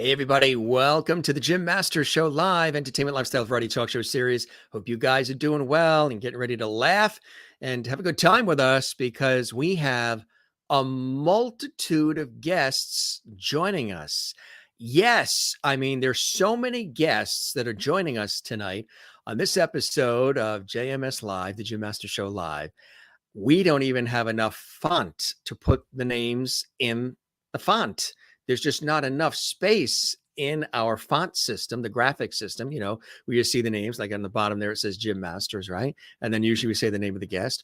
Hey, everybody. Welcome to the Jim Masters Show live entertainment lifestyle variety talk show series. Hope you guys are doing well and getting ready to laugh and have a good time with us because we have a multitude of guests joining us. Yes, I mean, there's so many guests that are joining us tonight on this episode of JMS Live, the Jim Masters Show Live. We don't even have enough font to put the names in the font. There's just not enough space in our font system, the graphic system, where you see the names, like on the bottom there, it says Jim Masters, right? And then usually we say the name of the guest.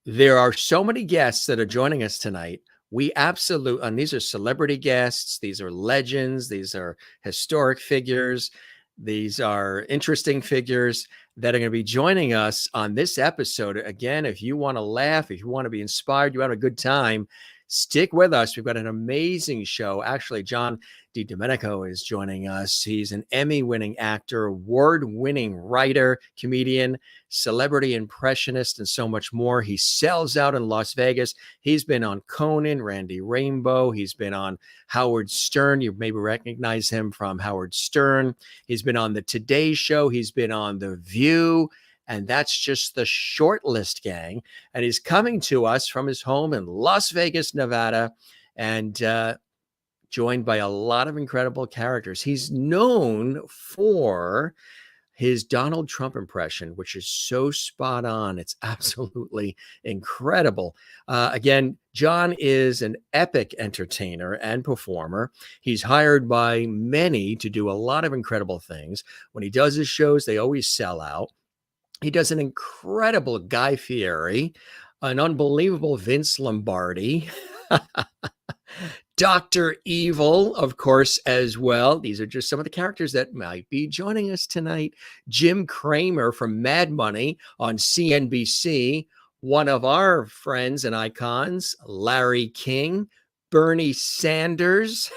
There are so many guests that are joining us tonight. And these are celebrity guests. These are legends. These are historic figures. These are interesting figures that are going to be joining us on this episode. Again, if you want to laugh, if you want to be inspired, you want a good time, stick with us. We've got an amazing show. Actually, John Di Domenico is joining us. He's an Emmy-winning actor, award-winning writer, comedian, celebrity impressionist, and so much more. He sells out in Las Vegas. He's been on Conan, Randy Rainbow. He's been on Howard Stern. You maybe recognize him from Howard Stern. He's been on the Today Show. He's been on The View. And that's just the short list, gang. And he's coming to us from his home in Las Vegas, Nevada, and joined by a lot of incredible characters. He's known for his Donald Trump impression, which is so spot on. It's absolutely incredible. Again, John is an epic entertainer and performer. He's hired by many to do a lot of incredible things. When he does his shows, they always sell out. He does an incredible Guy Fieri, an unbelievable Vince Lombardi, Dr. Evil, of course, as well. These are just some of the characters that might be joining us tonight. Jim Cramer from Mad Money on CNBC, one of our friends and icons, Larry King, Bernie Sanders.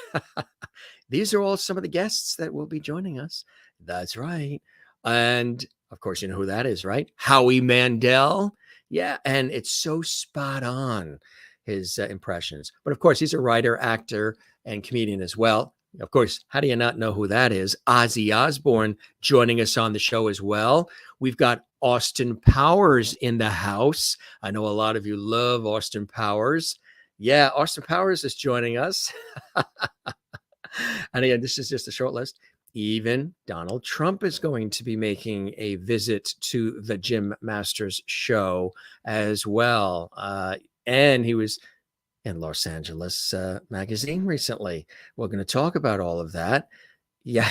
These are all some of the guests that will be joining us. That's right. And of course, you know who that is, right? Howie Mandel. Yeah, and it's so spot on, his impressions. But of course, he's a writer, actor, and comedian as well. Of course, how do you not know who that is? Ozzy Osbourne joining us on the show as well. We've got Austin Powers in the house. I know a lot of you love Austin Powers. Yeah, Austin Powers is joining us. And again, this is just a short list. Even Donald Trump is going to be making a visit to the Jim Masters Show as well. And he was in Los Angeles magazine recently. We're going to talk about all of that. Yeah,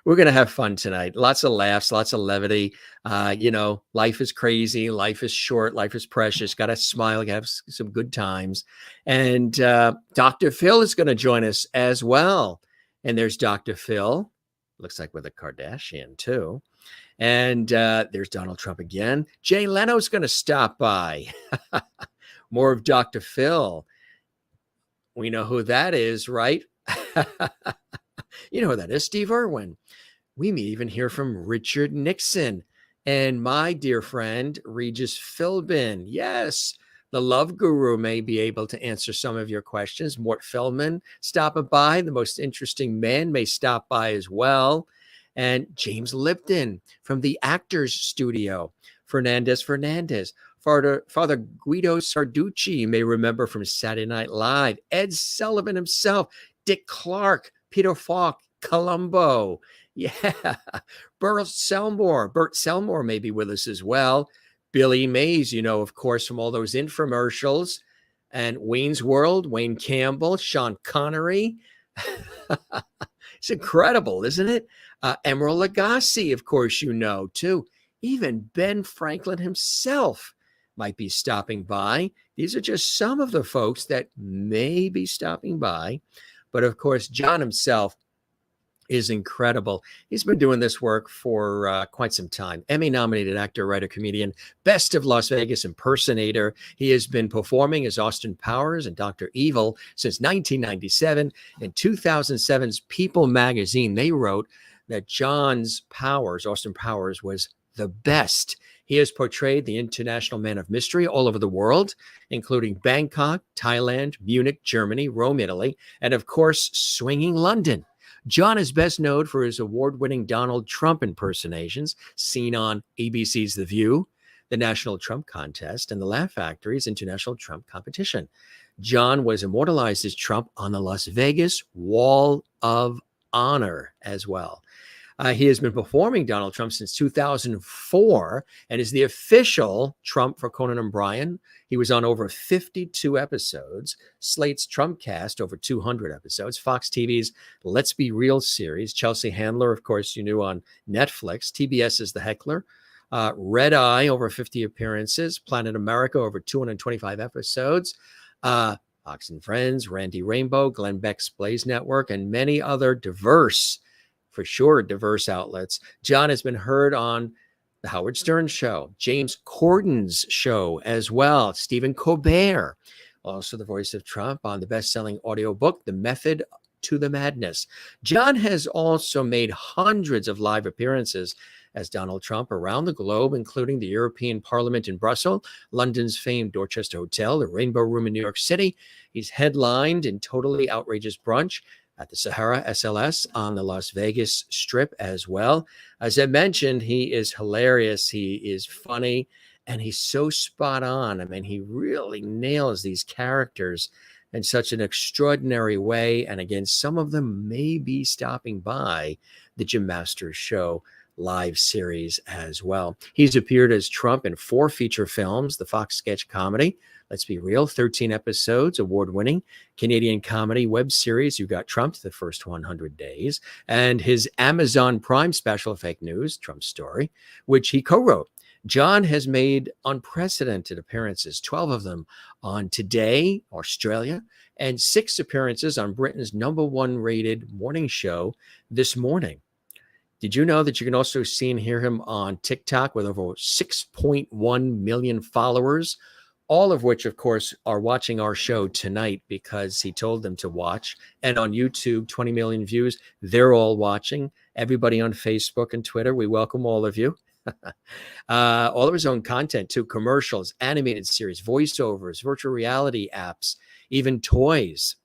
we're going to have fun tonight. Lots of laughs, lots of levity. Life is crazy. Life is short. Life is precious. Got to smile. Have some good times. And Dr. Phil is going to join us as well. And there's Dr. Phil, looks like with a Kardashian too. And there's Donald Trump again. Jay Leno's going to stop by. More of Dr. Phil. We know who that is, right? You know who that is, Steve Irwin. We may even hear from Richard Nixon and my dear friend, Regis Philbin. Yes. The love guru may be able to answer some of your questions. Mort Feldman stopping by. The most interesting man may stop by as well. And James Lipton from the Actors Studio. Fernandez. Father Guido Sarducci, you may remember from Saturday Night Live. Ed Sullivan himself. Dick Clark. Peter Falk. Columbo. Yeah. Burt Selmore may be with us as well. Billy Mays, of course, from all those infomercials, and Wayne's World, Wayne Campbell, Sean Connery. It's incredible, isn't it? Emeril Lagasse, of course, too. Even Ben Franklin himself might be stopping by. These are just some of the folks that may be stopping by. But of course, John himself is incredible. He's been doing this work for quite some time. Emmy nominated actor, writer, comedian, best of Las Vegas impersonator. He has been performing as Austin Powers and Dr. Evil since 1997. In 2007's People magazine, they wrote that Austin Powers was the best He has portrayed the international man of mystery all over the world, including Bangkok, Thailand, Munich, Germany, Rome, Italy, and of course, swinging London. John is best known for his award-winning Donald Trump impersonations, seen on ABC's The View, the National Trump Contest, and the Laugh Factory's International Trump Competition. John was immortalized as Trump on the Las Vegas Wall of Honor as well. He has been performing Donald Trump since 2004 and is the official Trump for Conan O'Brien. He was on over 52 episodes, Slate's Trump cast over 200 episodes, Fox TV's Let's Be Real series, Chelsea Handler, of course, you knew on Netflix, TBS's The Heckler, Red Eye, over 50 appearances, Planet America, over 225 episodes, Fox and Friends, Randy Rainbow, Glenn Beck's Blaze Network, and many other diverse outlets. John has been heard on The Howard Stern Show, James Corden's show as well, Stephen Colbert, also the voice of Trump on the best-selling audiobook, The Method to the Madness. John has also made hundreds of live appearances as Donald Trump around the globe, including the European Parliament in Brussels, London's famed Dorchester Hotel, the Rainbow Room in New York City. He's headlined in Totally Outrageous Brunch at the Sahara SLS on the Las Vegas Strip as well. As I mentioned, he is hilarious. He is funny, and he's so spot on. I mean, he really nails these characters in such an extraordinary way. And again, some of them may be stopping by the Jim Masters Show live series as well. He's appeared as Trump in 4 feature films, the Fox sketch comedy, Let's Be Real, 13 episodes, award-winning Canadian comedy web series, You Got Trump, The First 100 Days, and his Amazon Prime special, Fake News, Trump Story, which he co-wrote. John has made unprecedented appearances, 12 of them on Today, Australia, and 6 appearances on Britain's #1 rated morning show, This Morning. Did you know that you can also see and hear him on TikTok with over 6.1 million followers, all of which, of course, are watching our show tonight because he told them to watch. And on YouTube, 20 million views. They're all watching. Everybody on Facebook and Twitter, we welcome all of you. All of his own content, too, commercials, animated series, voiceovers, virtual reality apps, even toys.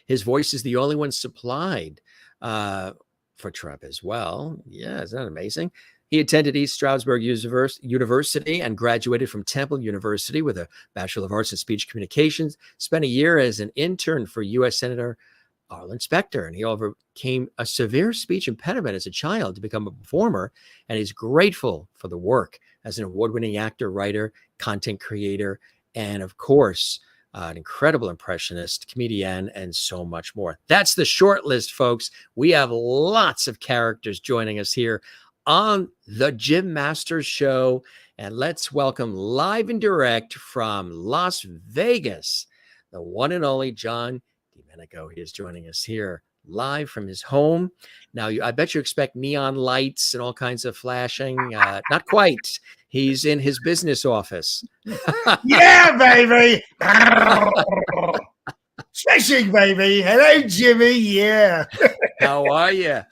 His voice is the only one supplied for Trump as well. Yeah, isn't that amazing? He attended East Stroudsburg University and graduated from Temple University with a Bachelor of Arts in Speech Communications, spent a year as an intern for U.S. Senator Arlen Specter, and he overcame a severe speech impediment as a child to become a performer, and he's grateful for the work as an award-winning actor, writer, content creator, and of course, an incredible impressionist, comedian, and so much more. That's the short list, folks. We have lots of characters joining us here on the Jim Masters Show. And let's welcome live and direct from Las Vegas, the one and only John Di Domenico. He is joining us here live from his home. Now, I bet you expect neon lights and all kinds of flashing. Not quite. He's in his business office. Yeah, baby. Fishing, baby. Hello, Jimmy. Yeah. How are you?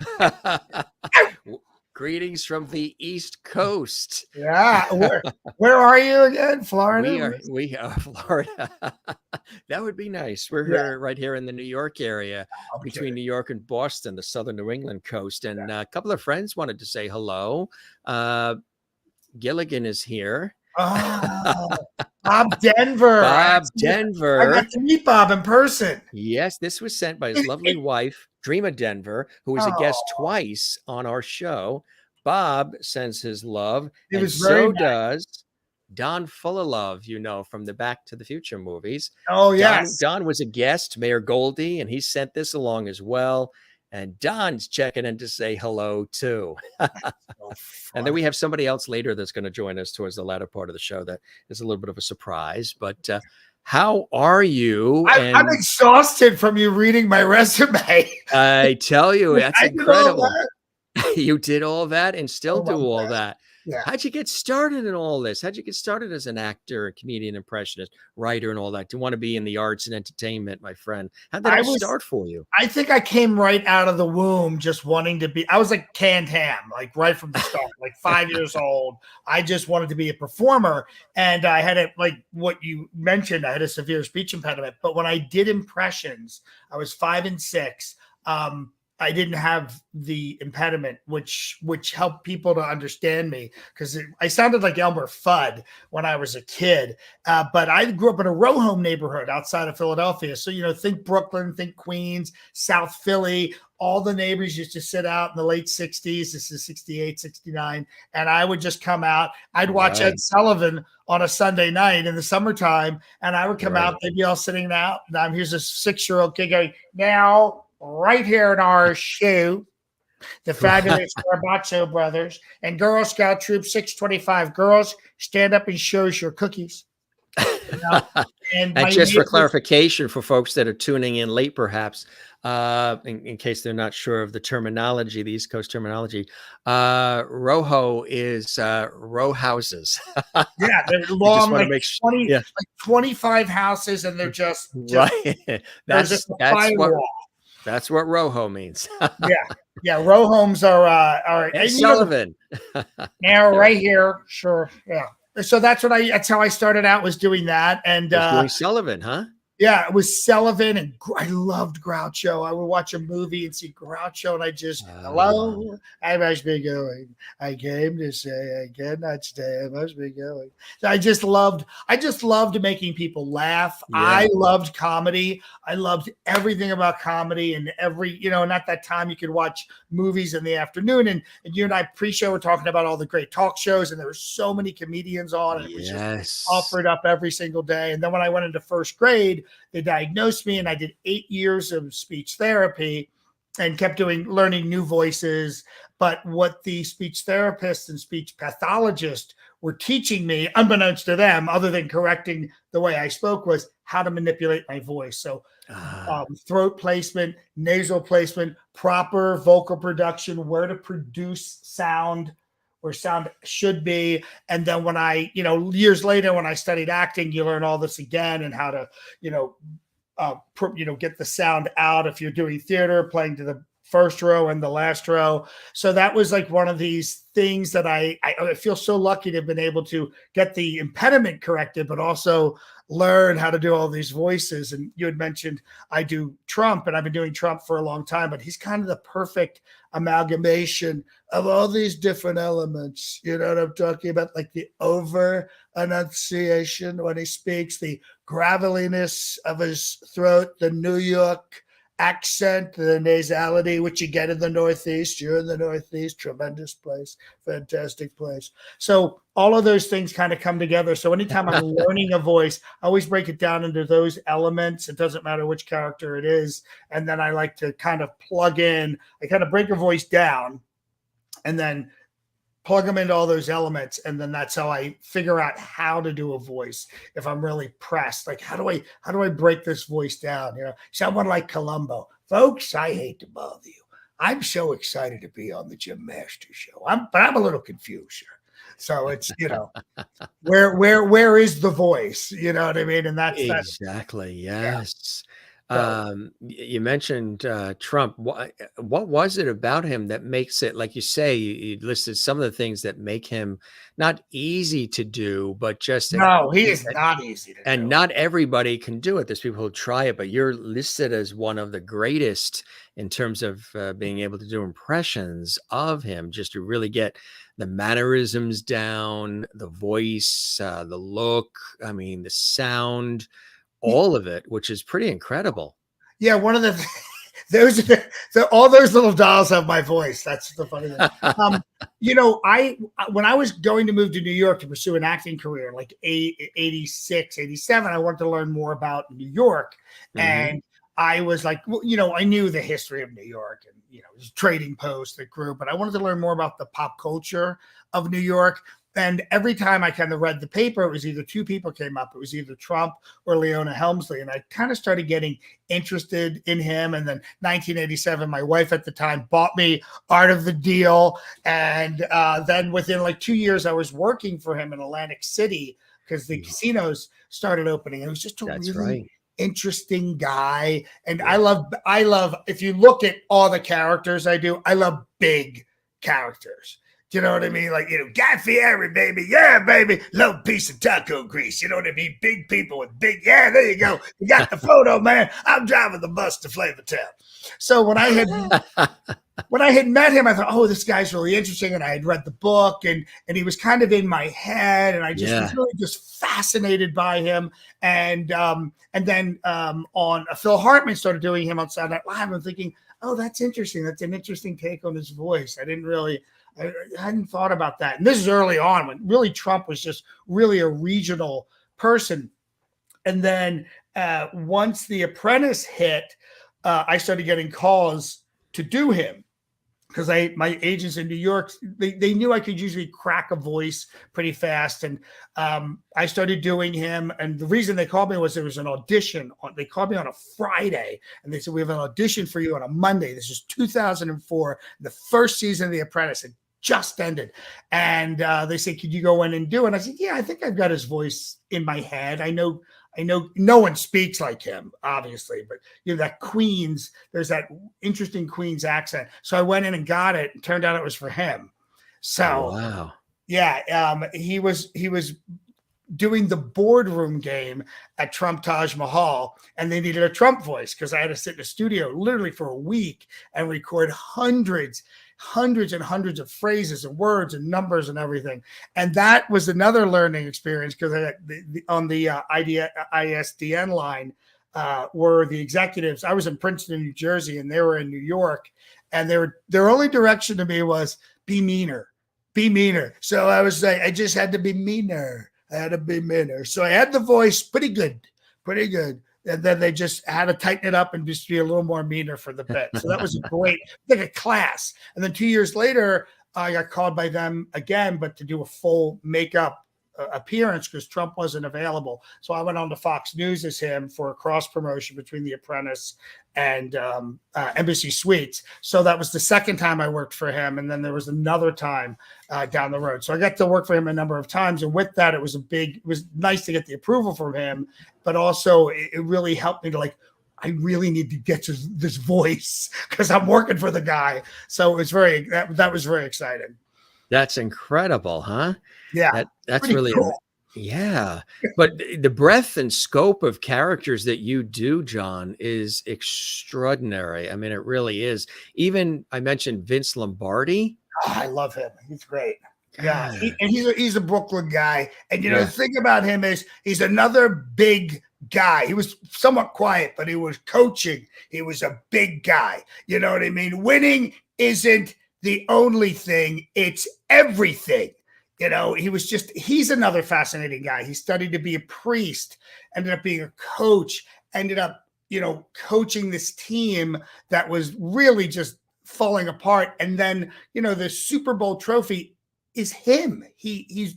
Greetings from the East Coast. Yeah. Where are you again? Florida? We are Florida. That would be nice. We're here, right here in the New York area, between New York and Boston, the southern New England coast. And a couple of friends wanted to say hello. Gilligan is here. Oh, Bob Denver. Bob Denver. I got to meet Bob in person. Yes, this was sent by his lovely wife, Dreama Denver, who was a guest twice on our show. Bob sends his love, and so does Don Fullilove, you know, from the Back to the Future movies. Oh, yes. Don was a guest, Mayor Goldie, and he sent this along as well. And Don's checking in to say hello, too. And then we have somebody else later that's going to join us towards the latter part of the show that is a little bit of a surprise. But how are you? I'm exhausted from you reading my resume. I tell you, that's incredible. You did all that and still do all that. Yeah. How'd you get started in all this? How'd you get started as an actor, a comedian, impressionist, writer, and all that? To want to be in the arts and entertainment, my friend. How'd that all start for you? I think I came right out of the womb just wanting to be. I was like canned ham, like right from the start, like 5 years old. I just wanted to be a performer. And I had like what you mentioned, I had a severe speech impediment. But when I did impressions, I was 5 and 6. I didn't have the impediment, which helped people to understand me, because I sounded like Elmer Fudd when I was a kid. But I grew up in a row home neighborhood outside of Philadelphia. So, think Brooklyn, think Queens, South Philly. All the neighbors used to sit out in the late 60s. This is 68, 69. And I would just come out. I'd watch Ed Sullivan on a Sunday night in the summertime. And I would come out. They'd be all sitting out. And here's a 6-year-old kid going, now, right here in our shoe, the fabulous Garbacho brothers and Girl Scout Troop 625. Girls, stand up and show us your cookies. And just for clarification for folks that are tuning in late, perhaps, in case they're not sure of the terminology, the East Coast terminology, row is row houses. Yeah, they're long, like 20, like 25 houses, and they're just right. That's what row means. Yeah. Row homes are Sullivan. Now, right here, sure, yeah. So that's how I started out, was doing that, and doing Sullivan, huh? Yeah, it was Sullivan, and I loved Groucho. I would watch a movie and see Groucho, and I just, hello, I must be going. I came to say I cannot stay. I must be going. So I just loved making people laugh. Yeah. I loved comedy. I loved everything about comedy, and and at that time you could watch movies in the afternoon, and you and I pre-show were talking about all the great talk shows, and there were so many comedians on, and it was just offered up every single day. And then when I went into first grade, they diagnosed me, and I did 8 years of speech therapy and kept learning new voices. But what the speech therapist and speech pathologist were teaching me, unbeknownst to them, other than correcting the way I spoke, was how to manipulate my voice. So throat placement, nasal placement, proper vocal production, where to produce sound, where sound should be. And then when I, years later, when I studied acting, you learn all this again, and how to, get the sound out if you're doing theater, playing to the first row and the last row. So that was like one of these things that I feel so lucky to have been able to get the impediment corrected, but also learn how to do all these voices. And you had mentioned I do Trump, and I've been doing Trump for a long time, but he's kind of the perfect amalgamation of all these different elements. You know what I'm talking about? Like the over enunciation when he speaks, the graveliness of his throat, the New York accent, the nasality, which you get in the Northeast. You're in the Northeast, tremendous place, fantastic place. So all of those things kind of come together. So anytime I'm learning a voice, I always break it down into those elements. It doesn't matter which character it is. And then I like to kind of plug in, I kind of break a voice down and then plug them into all those elements. And then that's how I figure out how to do a voice. If I'm really pressed, like, how do I break this voice down? Someone like Columbo. Folks, I hate to bother you. I'm so excited to be on the Jim Masters show. But I'm a little confused here. So it's, where is the voice? You know what I mean? And that's exactly. Yes. Yeah. You mentioned Trump. What was it about him that makes it, like you say, you listed some of the things that make him not easy to do, but just he is not easy to do. And not everybody can do it. There's people who try it, but you're listed as one of the greatest in terms of being able to do impressions of him, just to really get the mannerisms down, the voice, the look, the sound, all of it, which is pretty incredible. Yeah, one of all those little dolls have my voice. That's the funny thing. When I was going to move to New York to pursue an acting career, like 86, 87, I wanted to learn more about New York. Mm-hmm. And I was like, I knew the history of New York, and, it was Trading Post that grew, but I wanted to learn more about the pop culture of New York. And every time I kind of read the paper, it was either two people came up. It was either Trump or Leona Helmsley. And I kind of started getting interested in him. And then 1987, my wife at the time bought me Art of the Deal. And then within like 2 years, I was working for him in Atlantic City because the casinos started opening. It was just a really interesting guy. And I love, if you look at all the characters I do, I love big characters. You know what I mean? Like, Guy Fieri, baby. Yeah, baby. Low piece of taco grease. You know what I mean? Big people with big, yeah, there you go. You got the photo, man. I'm driving the bus to Flavortown. So when I had met him, I thought, oh, this guy's really interesting. And I had read the book and he was kind of in my head. And I just was really just fascinated by him. And then on Phil Hartman started doing him on Saturday Night Live. I'm thinking, oh, that's interesting. That's an interesting take on his voice. I hadn't thought about that. And this is early on when really Trump was just really a regional person. And then once The Apprentice hit, I started getting calls to do him because my agents in New York, they knew I could usually crack a voice pretty fast. And I started doing him. And the reason they called me was there was an audition. They called me on a Friday and they said, we have an audition for you on a Monday. This is 2004. The first season of The Apprentice had just ended. And they said, could you go in and do it? And I said, yeah, I think I've got his voice in my head. I know no one speaks like him, obviously, but that Queens, there's that interesting Queens accent. So I went in and got it and turned out it was for him. So wow. Yeah, he was doing the boardroom game at Trump Taj Mahal, and they needed a Trump voice because I had to sit in a studio literally for a week and record hundreds and hundreds of phrases and words and numbers and everything. And that was another learning experience because on the ISDN line were the executives. I was in Princeton, New Jersey, and they were in New York. And their only direction to me was be meaner. So I was like, I just had to be meaner. So I had the voice pretty good. And then they just had to tighten it up and just be a little more meaner for the bit. So that was like a class. And then 2 years later, I got called by them again, but to do a full makeup appearance because Trump wasn't available. So I went on to Fox News as him for a cross promotion between The Apprentice and Embassy Suites. So that was the second time I worked for him. And then there was another time down the road. So I got to work for him a number of times. And with that, it was nice to get the approval from him, but also it really helped me to I really need to get this voice because I'm working for the guy. So it was that was very exciting. That's incredible, huh? Yeah. That's really cool. Yeah. But the breadth and scope of characters that you do, John, is extraordinary. I mean, it really is. Even I mentioned Vince Lombardi. Oh, I love him. He's great. Yeah. He's a Brooklyn guy. And, the thing about him is he's another big guy. He was somewhat quiet, but he was coaching. He was a big guy. You know what I mean? Winning isn't the only thing. It's everything. He's another fascinating guy. He studied to be a priest, ended up being a coach, ended up, coaching this team that was really just falling apart. And then, the Super Bowl trophy is him. He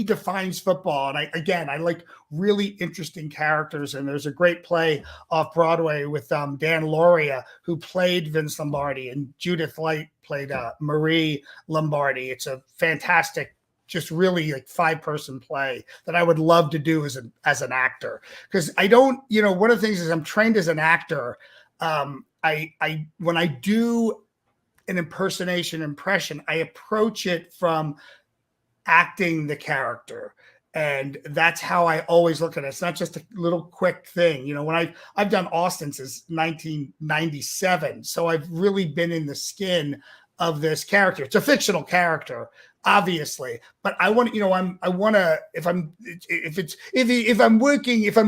defines football. And I like really interesting characters. And there's a great play off Broadway with Dan Lauria, who played Vince Lombardi, and Judith Light played Marie Lombardi. It's a fantastic, just really 5-person play that I would love to do as an actor. Because I don't, one of the things is I'm trained as an actor. When I do an impression, I approach it from acting the character. And that's how I always look at it. It's not just a little quick thing. When I've done Austin since 1997. So I've really been in the skin of this character. It's a fictional character, obviously, but I want, if I'm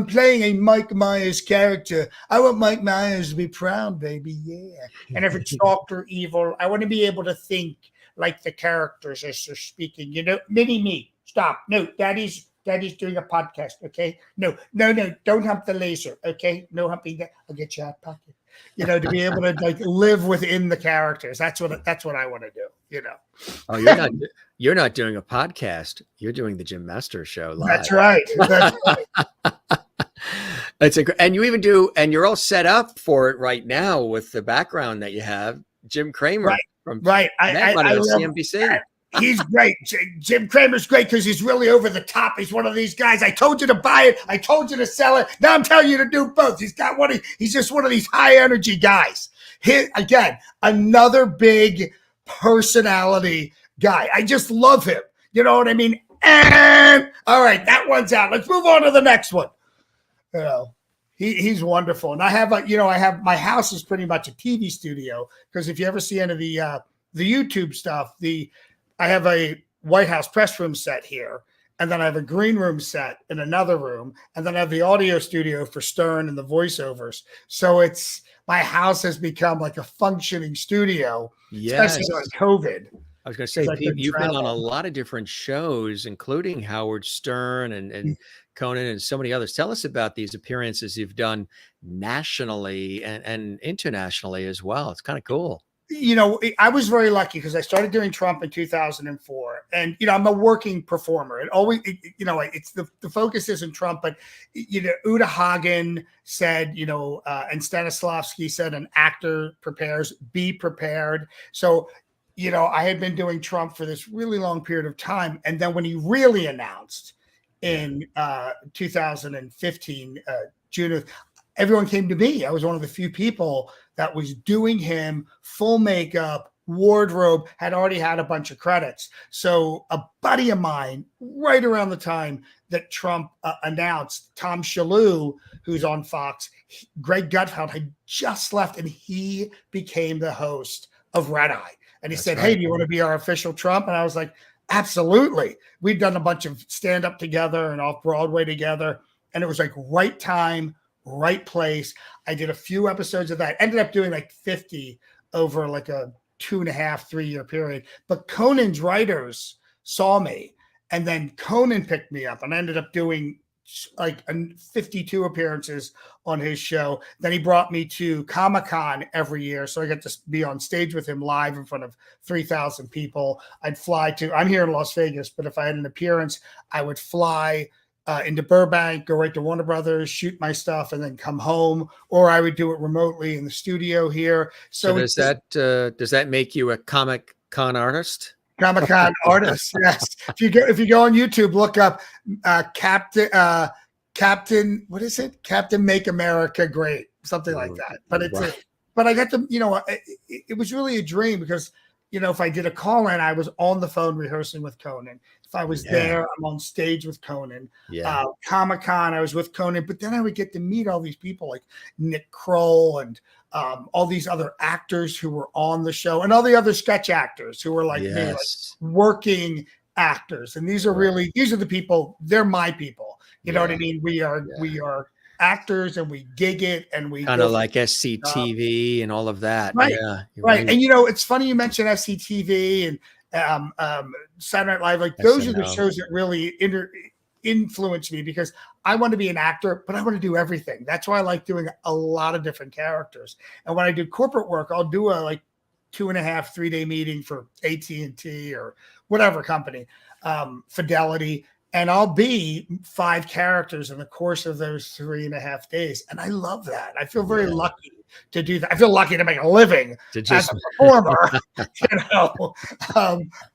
playing a Mike Myers character, I want Mike Myers to be proud, baby. Yeah. And if it's Dr. Evil, I want to be able to think like the characters as they're speaking, mini me. Stop. No, daddy's doing a podcast. Okay. No, don't hump the laser. Okay. No humping that. I'll get you out of pocket. To be able to live within the characters. That's what I want to do. you know. Oh, you're not doing a podcast. You're doing the Jim Masters Show live. That's right. That's right. And you even do, and you're all set up for it right now with the background that you have. Jim Cramer from I on love CNBC. He's great. Jim Cramer's great because he's really over the top. He's one of these guys. I told you to buy it. I told you to sell it. Now I'm telling you to do both. He's just one of these high energy guys. Again, another big personality guy. I just love him. You know what I mean? And all right, that one's out. Let's move on to the next one. You know, he's wonderful. And I have my house is pretty much a TV studio because if you ever see any of the YouTube stuff, I have a White House press room set here, and then I have a green room set in another room, and then I have the audio studio for Stern and the voiceovers. So my house has become like a functioning studio, especially during COVID. I was going to say, Pete, you've been on a lot of different shows, including Howard Stern and Conan and so many others. Tell us about these appearances you've done nationally and internationally as well. It's kind of cool. You know, I was very lucky because I started doing Trump in 2004, and I'm a working performer. It always, it's the focus isn't Trump, but Uta Hagen said, and Stanislavski said, an actor prepares, be prepared. So, I had been doing Trump for this really long period of time, and then when he really announced in 2015, June, everyone came to me. I was one of the few people that was doing him full makeup, wardrobe, had already had a bunch of credits. So a buddy of mine, right around the time that Trump announced, Tom Shalhoub, who's on Fox, Greg Gutfeld had just left, and he became the host of Red Eye. And he said, "Hey, do you want to be our official Trump?" And I was like, absolutely. We'd done a bunch of stand-up together and off-Broadway together. And it was like right time, right place. I did a few episodes of that. Ended up doing like 50 over like a 2.5, 3 year period. But Conan's writers saw me, and then Conan picked me up, and I ended up doing like 52 appearances on his show. Then he brought me to Comic-Con every year, so I got to be on stage with him live in front of 3,000 people. I'm here in Las Vegas, but if I had an appearance, I would fly into Burbank, go right to Warner Brothers, shoot my stuff, and then come home, or I would do it remotely in the studio here. So does that make you a Comic-Con artist? Comic-Con artist, yes. If you go on YouTube, look up Captain, what is it? Captain Make America Great, something like that. But but I got to, it was really a dream because, if I did a call in, I was on the phone rehearsing with Conan. If I was there, I'm on stage with Conan. Comic-Con, I was with Conan, but then I would get to meet all these people like Nick Kroll and all these other actors who were on the show, and all the other sketch actors who were like me, like working actors. And these are the people, they're my people. You know what I mean? We are actors, and we gig it, and we kind of like SCTV and all of that. Right. Yeah. Right. And it's funny you mentioned SCTV and Saturday Night Live. Like those are the shows that really influenced me because I want to be an actor, but I want to do everything. That's why I like doing a lot of different characters. And when I do corporate work, I'll do a 2.5, 3 day meeting for AT&T or whatever company, Fidelity. And I'll be 5 characters in the course of those 3.5 days. And I love that. I feel very lucky to do that. I feel lucky to make a living as a performer,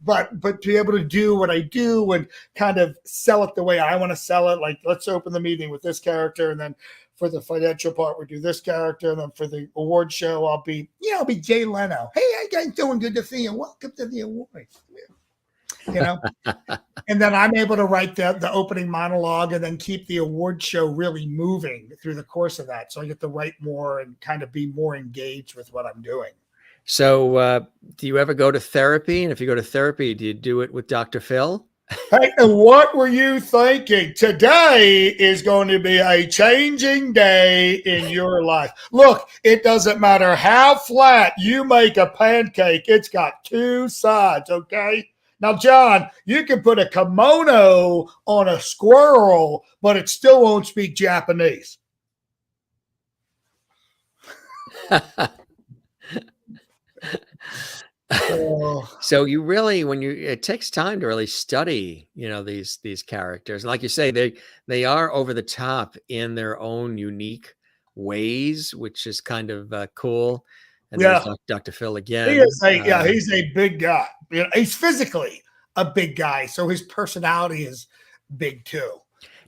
but to be able to do what I do and kind of sell it the way I want to sell it. Like, let's open the meeting with this character. And then for the financial part, we do this character. And then for the award show, I'll be Jay Leno. Hey, how you guys doing? Good to see you. Welcome to the awards. And then I'm able to write the opening monologue and then keep the award show really moving through the course of that. So I get to write more and kind of be more engaged with what I'm doing. So do you ever go to therapy? And if you go to therapy, do you do it with Dr. Phil? Hey, and what were you thinking? Today is going to be a changing day in your life. Look, it doesn't matter how flat you make a pancake. It's got 2 sides, okay? Now, John, you can put a kimono on a squirrel, but it still won't speak Japanese. Oh, So you really, when you, it takes time to really study, these characters. And like you say, they are over the top in their own unique ways, which is kind of cool. And there's yeah. Dr. Phil He again. is he's a big guy. He's physically a big guy, so his personality is big too.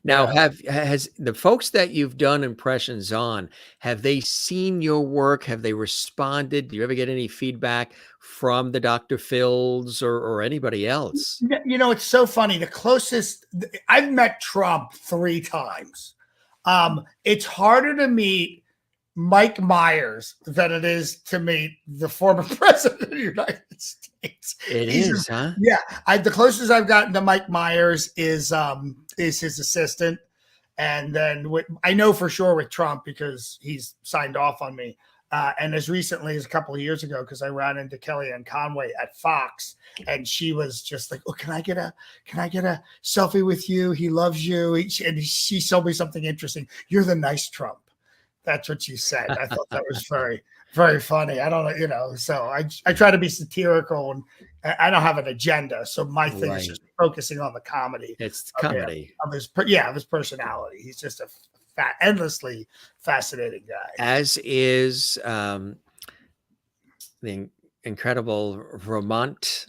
Now, has the folks that you've done impressions on, have they seen your work? Have they responded? Do you ever get any feedback from the Dr. Phils or anybody else? It's so funny. The closest I've met Trump 3 times. It's harder to meet Mike Myers than it is to meet the former president of the United States. It is, huh? Yeah. The closest I've gotten to Mike Myers is his assistant. And then I know for sure with Trump because he's signed off on me. And as recently as a couple of years ago, because I ran into Kellyanne Conway at Fox, and she was just like, "Oh, can I get a selfie with you? He loves you." And she told me something interesting. "You're the nice Trump." That's what she said. I thought that was very, very funny. I don't know, so I try to be satirical, and I don't have an agenda. So my thing is just focusing on the comedy. It's comedy of his personality. He's just a endlessly fascinating guy. As is the incredible Vermont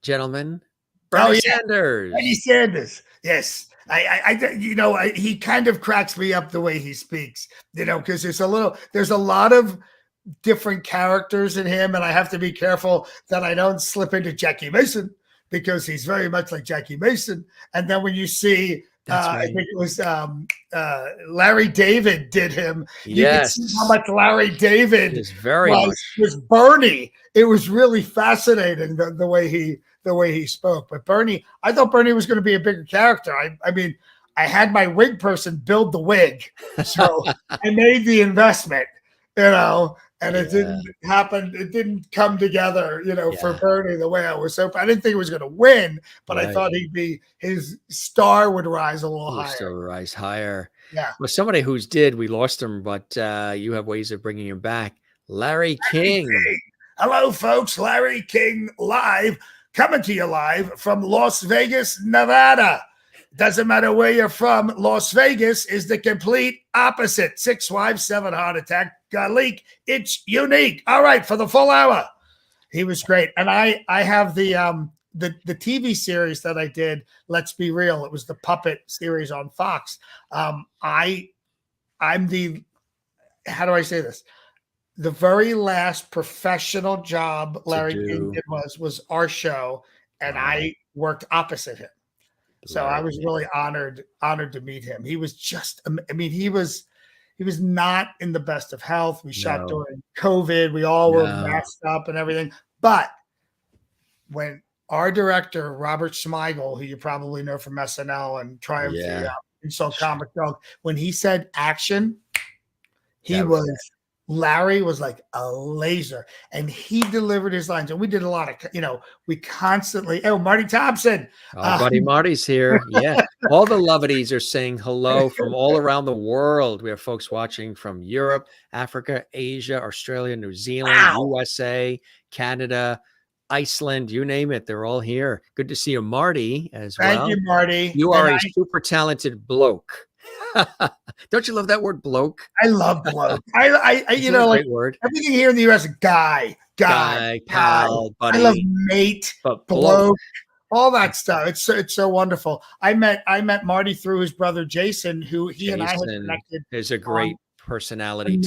gentleman, Bernie Sanders. Bernie Sanders. Yes. He kind of cracks me up the way he speaks, because there's a lot of different characters in him, and I have to be careful that I don't slip into Jackie Mason because he's very much like Jackie Mason. And then when you see, right. I think it was Larry David did him. Yes. You can see how much Larry David was Bernie. It was really fascinating the way he spoke. But Bernie, I thought Bernie was going to be a bigger character. I mean, I had my wig person build the wig, so I made the investment, and it didn't happen. It didn't come together, for Bernie the way I was hoping. I didn't think he was going to win, but I thought his star would rise a little higher. Still rise higher. Yeah. Well, somebody we lost him, but you have ways of bringing him back. Larry King. Hello, folks. Larry King live, coming to you live from Las Vegas, Nevada. Doesn't matter where you're from. Las Vegas is the complete opposite. 6 wives, 7 heart attack, got leak. It's unique. All right, for the full hour. He was great. And I have the TV series that I did, Let's Be Real. It was the puppet series on Fox. I'm the, how do I say this? The very last professional job Larry King did was our show, and I worked opposite him. So I was really honored to meet him. He was just, he was not in the best of health. We shot during COVID. We all were masked up and everything. But when our director, Robert Smigel, who you probably know from SNL and Triumph, Insult Comic Dog, when he said action, Larry was like a laser, and he delivered his lines. And we did a lot of, we constantly, Marty Thompson. Buddy Marty's here. Yeah. All the lovities are saying hello from all around the world. We have folks watching from Europe, Africa, Asia, Australia, New Zealand, USA, Canada, Iceland, you name it. They're all here. Good to see you, Marty, as well. Thank you, Marty. You are a super talented bloke. Don't you love that word, bloke? I love bloke. I great word. Everything here in the U.S. guy, pal, buddy. I love mate, but bloke, all that stuff. It's so wonderful. I met Marty through his brother Jason, who he and I had connected. Is a great personality.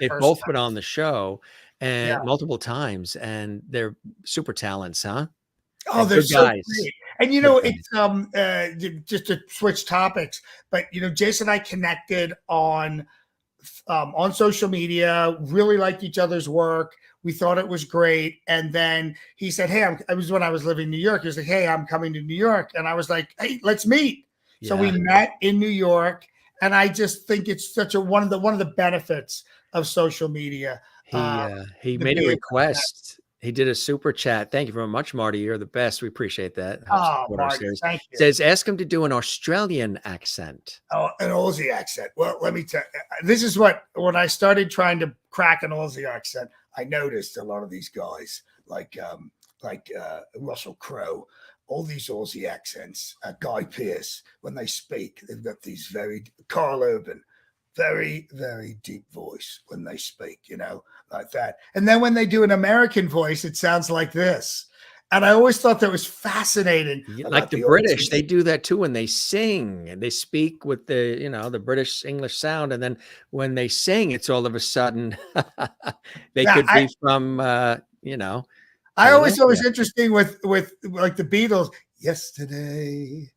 They've both been on the show and multiple times, and they're super talents, huh? Oh, they're so guys. Great. And it's just to switch topics, but Jason and I connected on social media, really liked each other's work. We thought it was great. And then he said, "Hey, it was when I was living in New York." He was like, "Hey, I'm coming to New York." And I was like, "Hey, let's meet." Yeah. So we met in New York. And I just think it's such one of the benefits of social media. He made a request. He did a super chat. Thank you very much, Marty. You're the best. We appreciate that. Marty, thank you. Says, ask him to do an Australian accent. Oh, an Aussie accent. Well, let me tell you, this is when I started trying to crack an Aussie accent, I noticed a lot of these guys Russell Crowe, all these Aussie accents, Guy Pearce, when they speak, they've got these Carl Urban, very, very deep voice when they speak, like that. And then when they do an American voice, it sounds like this. And I always thought that was fascinating. Like the British, they do that too when they sing and they speak with the British English sound. And then when they sing, it's all of a sudden they could be from, I always thought it was interesting with like the Beatles. Yesterday,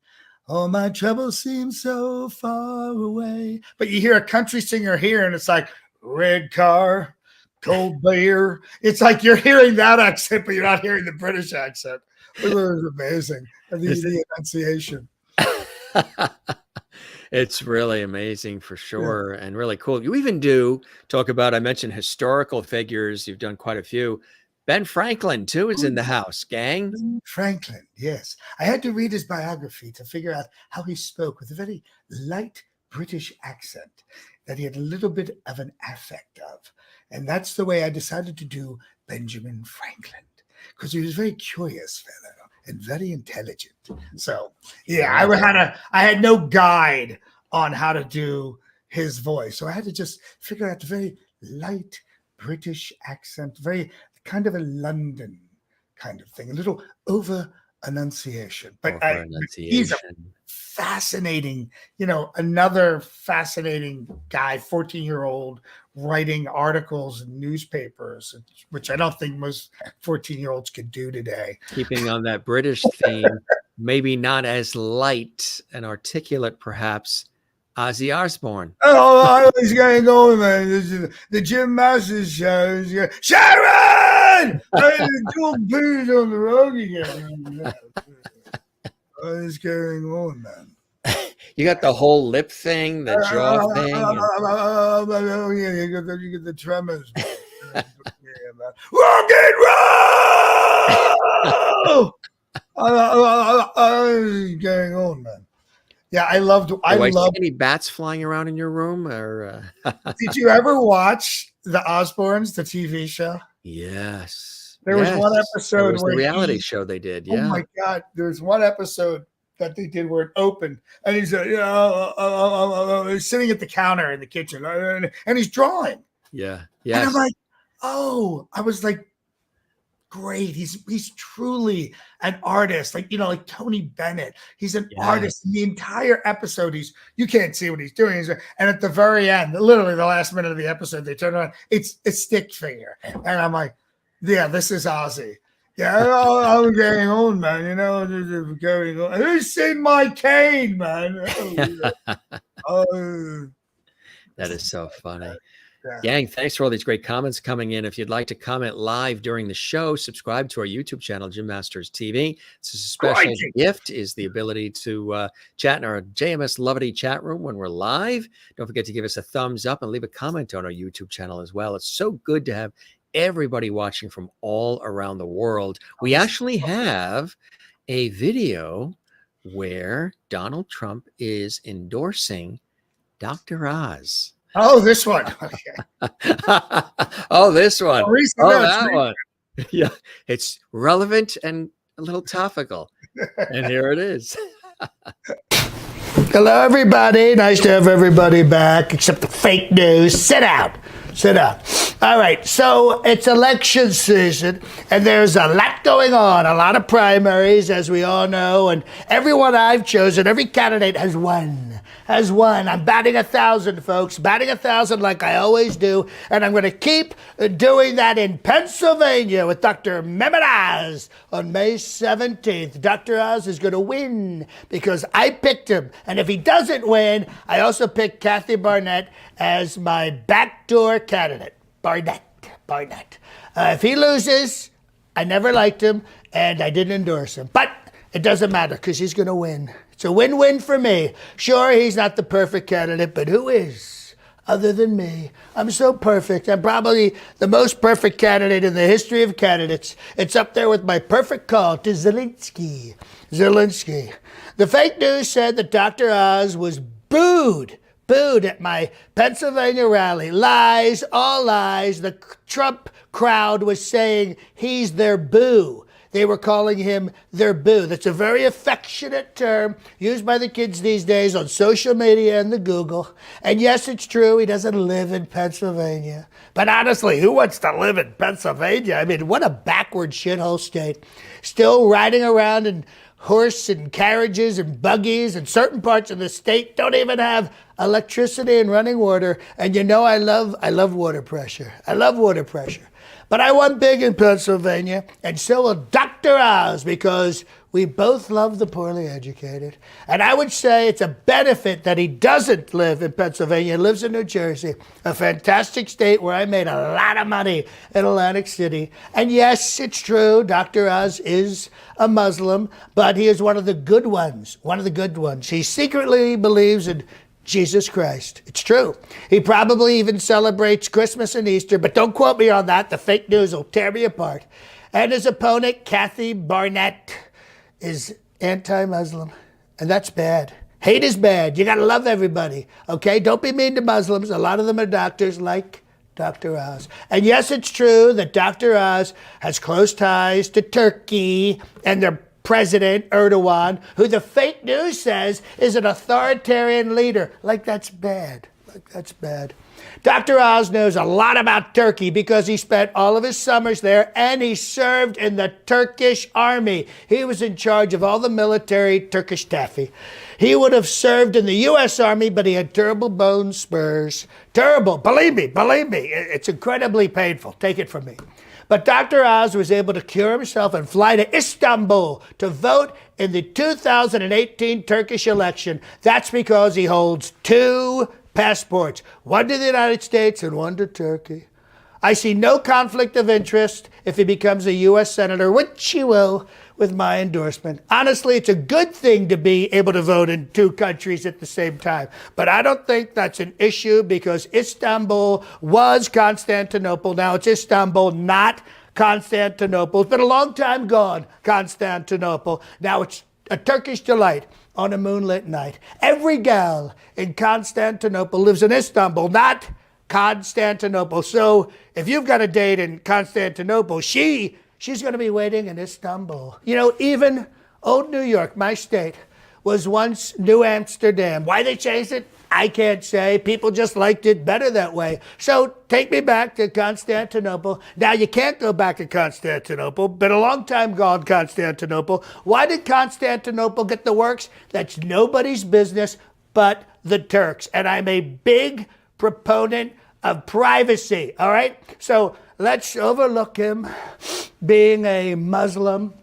all my troubles seem so far away. But you hear a country singer here and it's like red car, cold beer. It's like you're hearing that accent, but you're not hearing the British accent. It was amazing. The enunciation. It's really amazing for sure, and really cool. You even talk about, I mentioned historical figures. You've done quite a few. Ben Franklin, too, is in the house, gang. Ben Franklin, yes. I had to read his biography to figure out how he spoke with a very light British accent that he had a little bit of an affect of. And that's the way I decided to do Benjamin Franklin, because he was a very curious fellow and very intelligent. So, I had no guide on how to do his voice. So I had to just figure out the very light British accent, very kind of a London kind of thing, a little over enunciation. But he's a fascinating, another fascinating guy, 14-year-old, writing articles in newspapers, which I don't think most 14-year-olds could do today. Keeping on that British theme, maybe not as light and articulate, perhaps, Ozzy Osbourne. Oh, what's going on, man? This is the Jim Masters show. Sharon! Dual booze on the road again. What is going on, man? You got the whole lip thing, the jaw thing. You get the tremors. Rock and roll! What's going on, man? Yeah, I loved. Any bats flying around in your room? Or did you ever watch the Osbournes, the TV show? Yes. There was one episode where the reality show they did. Yeah. Oh my God! There's one episode that they did where it opened, and he's he's sitting at the counter in the kitchen, and he's drawing. Yeah. Yeah. And I'm like, I was like, great. He's truly an artist, like Tony Bennett. He's an artist. In the entire episode, you can't see what he's doing. And at the very end, literally the last minute of the episode, they turn around, it's a stick figure, and I'm like, yeah, this is Ozzy. Yeah, I'm getting on, man. Going on. Who's seen my cane, man? That is so funny. Yeah. Gang, thanks for all these great comments coming in. If you'd like to comment live during the show, subscribe to our YouTube channel, Jim Masters TV. It's a special gift, is the ability to chat in our JMS Lovity chat room when we're live. Don't forget to give us a thumbs up and leave a comment on our YouTube channel as well. It's so good to have everybody watching from all around the world. We actually have a video where Donald Trump is endorsing Dr. Oz. Oh, this one. Okay. Oh, this one. That one. Yeah, it's relevant and a little topical. And here it is. Hello, everybody. Nice to have everybody back, except the fake news. Sit down. All right, so it's election season, and there's a lot going on, a lot of primaries, as we all know, and everyone I've chosen, every candidate has won. I'm batting 1,000, folks, batting 1,000 like I always do, and I'm going to keep doing that in Pennsylvania with Dr. Mehmet Oz on May 17th. Dr. Oz is going to win because I picked him, and if he doesn't win, I also picked Kathy Barnett as my backdoor candidate. Barnett. If he loses, I never liked him, and I didn't endorse him. But it doesn't matter because he's going to win. It's a win-win for me. Sure, he's not the perfect candidate, but who is other than me? I'm so perfect. I'm probably the most perfect candidate in the history of candidates. It's up there with my perfect call to Zelensky. The fake news said that Dr. Oz was booed booed at my Pennsylvania rally. Lies, all lies. The Trump crowd was saying he's their boo. They were calling him their boo. That's a very affectionate term used by the kids these days on social media and the Google. And yes, it's true, he doesn't live in Pennsylvania. But honestly, who wants to live in Pennsylvania? I mean, what a backward shithole state. Still riding around in horse and carriages and buggies, and certain parts of the state don't even have electricity and running water. And you know, I love water pressure. I love water pressure. But I won big in Pennsylvania, and so will Dr. Oz, because we both love the poorly educated. And I would say it's a benefit that he doesn't live in Pennsylvania. He lives in New Jersey, a fantastic state where I made a lot of money in Atlantic City. And yes, it's true, Dr. Oz is a Muslim, but he is one of the good ones, He secretly believes in Jesus Christ. It's true. He probably even celebrates Christmas and Easter, but don't quote me on that. The fake news will tear me apart. And his opponent, Kathy Barnett, is anti-Muslim, and that's bad. Hate is bad. You got to love everybody, okay? Don't be mean to Muslims. A lot of them are doctors like Dr. Oz. And yes, it's true that Dr. Oz has close ties to Turkey and their President Erdogan, who the fake news says is an authoritarian leader. Like that's bad. Dr. Oz knows a lot about Turkey because he spent all of his summers there, and he served in the Turkish army. He was in charge of all the military Turkish taffy. He would have served in the U.S. Army, but he had terrible bone spurs. Terrible. Believe me. It's incredibly painful. Take it from me. But Dr. Oz was able to cure himself and fly to Istanbul to vote in the 2018 Turkish election. That's because he holds 2 passports, one to the United States and one to Turkey. I see no conflict of interest if he becomes a U.S. Senator, which he will, with my endorsement. Honestly, it's a good thing to be able to vote in 2 countries at the same time. But I don't think that's an issue because Istanbul was Constantinople. Now it's Istanbul, not Constantinople. It's been a long time gone, Constantinople. Now it's a Turkish delight on a moonlit night. Every gal in Constantinople lives in Istanbul, not Constantinople. So if you've got a date in Constantinople, she's going to be waiting in Istanbul. You know, even old New York, my state, was once New Amsterdam. Why they changed it, I can't say. People just liked it better that way. So take me back to Constantinople. Now, you can't go back to Constantinople. Been a long time gone, Constantinople. Why did Constantinople get the works? That's nobody's business but the Turks. And I'm a big proponent of privacy, all right? So let's overlook him being a Muslim,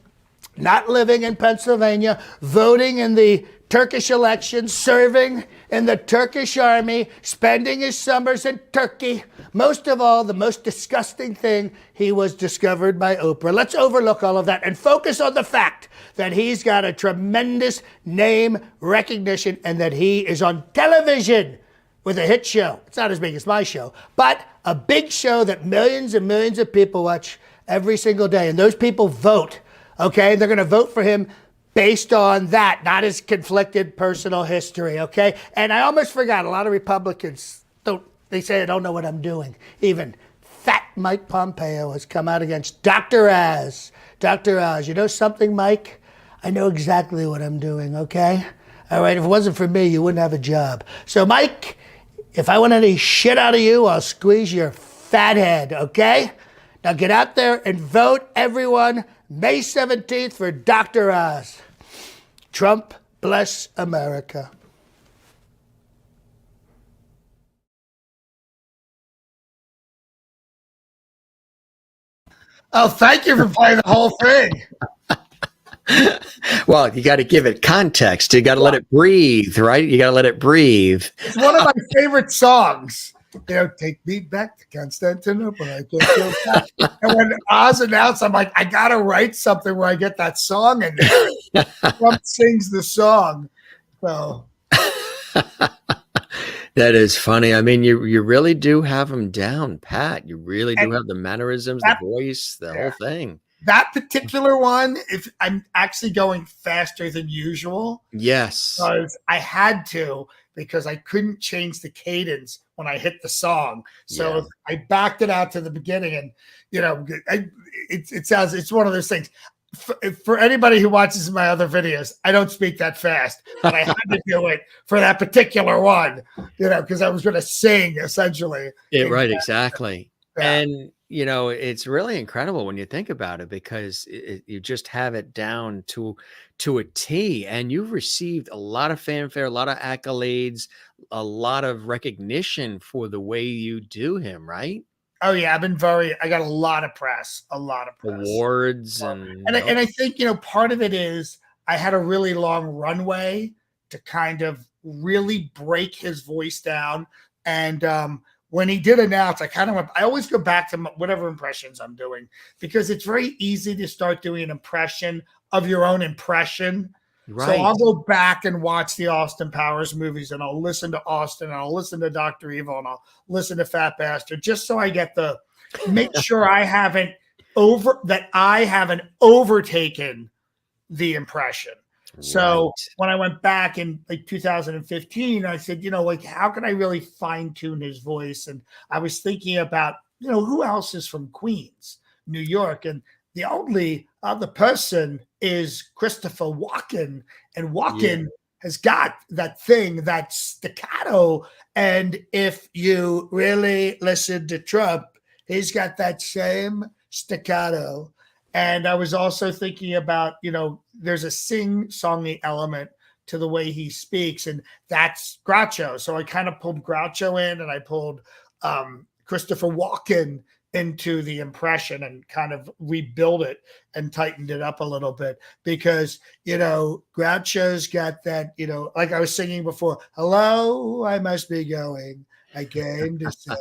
not living in Pennsylvania, voting in the Turkish election, serving in the Turkish army, spending his summers in Turkey. Most of all, the most disgusting thing, he was discovered by Oprah. Let's overlook all of that and focus on the fact that he's got a tremendous name recognition and that he is on television with a hit show. It's not as big as my show, but a big show that millions and millions of people watch every single day. And those people vote, okay? They're going to vote for him based on that, not his conflicted personal history, okay? And I almost forgot, a lot of Republicans they say I don't know what I'm doing. Even fat Mike Pompeo has come out against Dr. Oz. Dr. Oz, you know something, Mike? I know exactly what I'm doing, okay? All right, if it wasn't for me, you wouldn't have a job. So, Mike, if I want any shit out of you, I'll squeeze your fat head, okay? Now get out there and vote, everyone, May 17th for Dr. Oz. Trump bless America. Oh, thank you for playing the whole thing. Well, you got to give it context. You got to let it breathe, right? You got to let it breathe. It's one of my favorite songs. You know, take me back to Constantinople. I can't feel that. And when Oz announced, I'm like, I got to write something where I get that song in there. Trump sings the song. So that is funny. I mean, you really do have him down, Pat. You really do have the mannerisms, the voice, the whole thing. That particular one, if I'm actually going faster than usual. Yes. Because I had to. because I couldn't change the cadence when I hit the song. So Yeah. if I backed it out to the beginning, and it's one of those things. For anybody who watches my other videos, I don't speak that fast, but I had to do it for that particular one, because I was going to sing essentially. Right, exactly. Yeah. And, it's really incredible when you think about it, because you just have it down to a T, and you've received a lot of fanfare, a lot of accolades, a lot of recognition for the way you do him, right? Oh yeah, I got a lot of press. Awards And and I think, part of it is I had a really long runway to kind of really break his voice down. And when he did announce, I always go back to whatever impressions I'm doing, because it's very easy to start doing an impression of your own impression. So right. I'll go back and watch the Austin Powers movies, and I'll listen to Austin, and I'll listen to Dr. Evil, and I'll listen to Fat Bastard, just so I get make sure I haven't overtaken the impression. So when I went back in like 2015, I said, how can I really fine tune his voice? And I was thinking about, who else is from Queens, New York? And the only other person is Christopher Walken, and Walken has got that thing, that staccato. And if you really listen to Trump, he's got that same staccato. And I was also thinking about, there's a sing-songy element to the way he speaks, and that's Groucho. So I kind of pulled Groucho in, and I pulled Christopher Walken into the impression, and kind of rebuild it and tightened it up a little bit, because, Groucho's got that, like I was singing before, hello, I must be going. I came to say,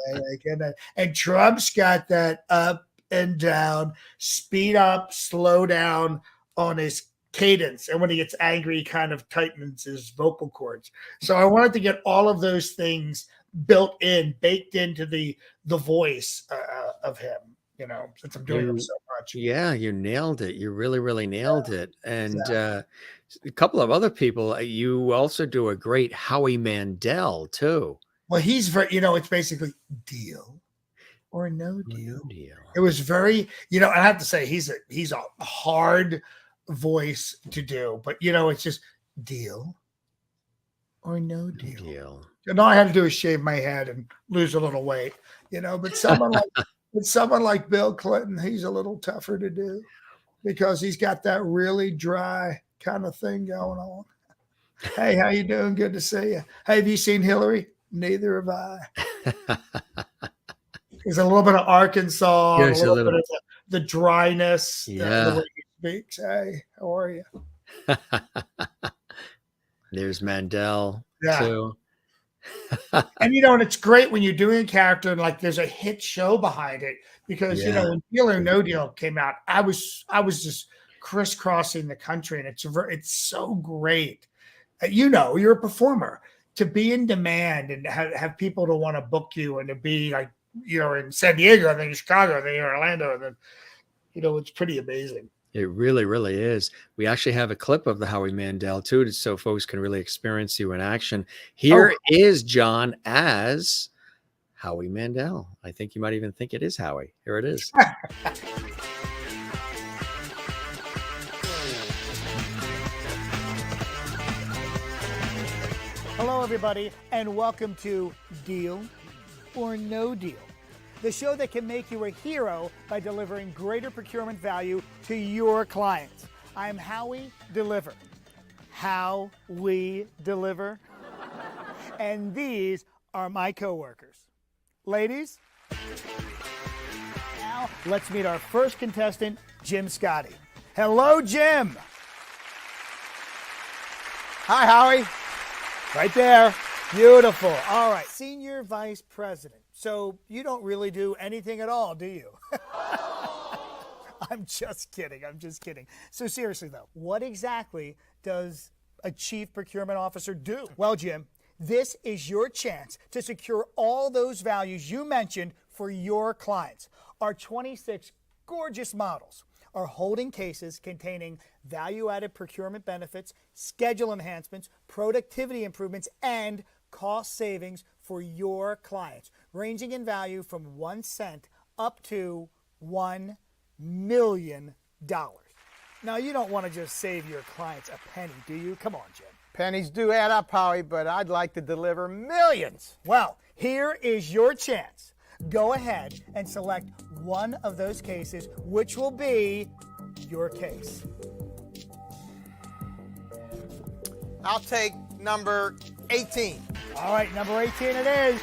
and Trump's got that up and down, speed up, slow down on his cadence. And when he gets angry, he kind of tightens his vocal cords. So I wanted to get all of those things baked into the voice of him, since I'm doing him so much. Yeah, you nailed it. You really, really nailed it. And a couple of other people, you also do a great Howie Mandel too. Well, he's very, it's basically deal or no deal. It was very, I have to say, he's a hard voice to do, but it's just deal or no deal. And all I had to do is shave my head and lose a little weight, but someone like Bill Clinton, he's a little tougher to do, because he's got that really dry kind of thing going on. Hey, how you doing? Good to see you. Hey, have you seen Hillary? Neither have I. There's a little bit of Arkansas, a little bit of the dryness, the way he speaks. Hey, how are you? There's Mandel too. And and it's great when you're doing a character and like there's a hit show behind it, because when Deal or No Deal came out, I was just crisscrossing the country, and it's so great. You're a performer, to be in demand and have people to want to book you, and to be like, in San Diego, and then in Chicago, and then in Orlando, and then, it's pretty amazing. It really, really is. We actually have a clip of the Howie Mandel too, so folks can really experience you in action. Here is John as Howie Mandel. I think you might even think it is Howie. Here it is. Hello, everybody, and welcome to Deal or No Deal, the show that can make you a hero by delivering greater procurement value to your clients. I'm Howie Deliver. How we deliver. And these are my coworkers. Ladies, now let's meet our first contestant, Jim Scotti. Hello, Jim. Hi, Howie. Right there. Beautiful. All right. Senior Vice President. So you don't really do anything at all, do you? I'm just kidding. So seriously, though, what exactly does a Chief Procurement Officer do? Well, Jim, this is your chance to secure all those values you mentioned for your clients. Our 26 gorgeous models are holding cases containing value-added procurement benefits, schedule enhancements, productivity improvements, and cost savings for your clients, ranging in value from 1 cent up to $1 million. Now, you don't want to just save your clients a penny, do you? Come on, Jim. Pennies do add up, Howie, but I'd like to deliver millions. Well, here is your chance. Go ahead and select one of those cases, which will be your case. I'll take number 18. All right, number 18 it is.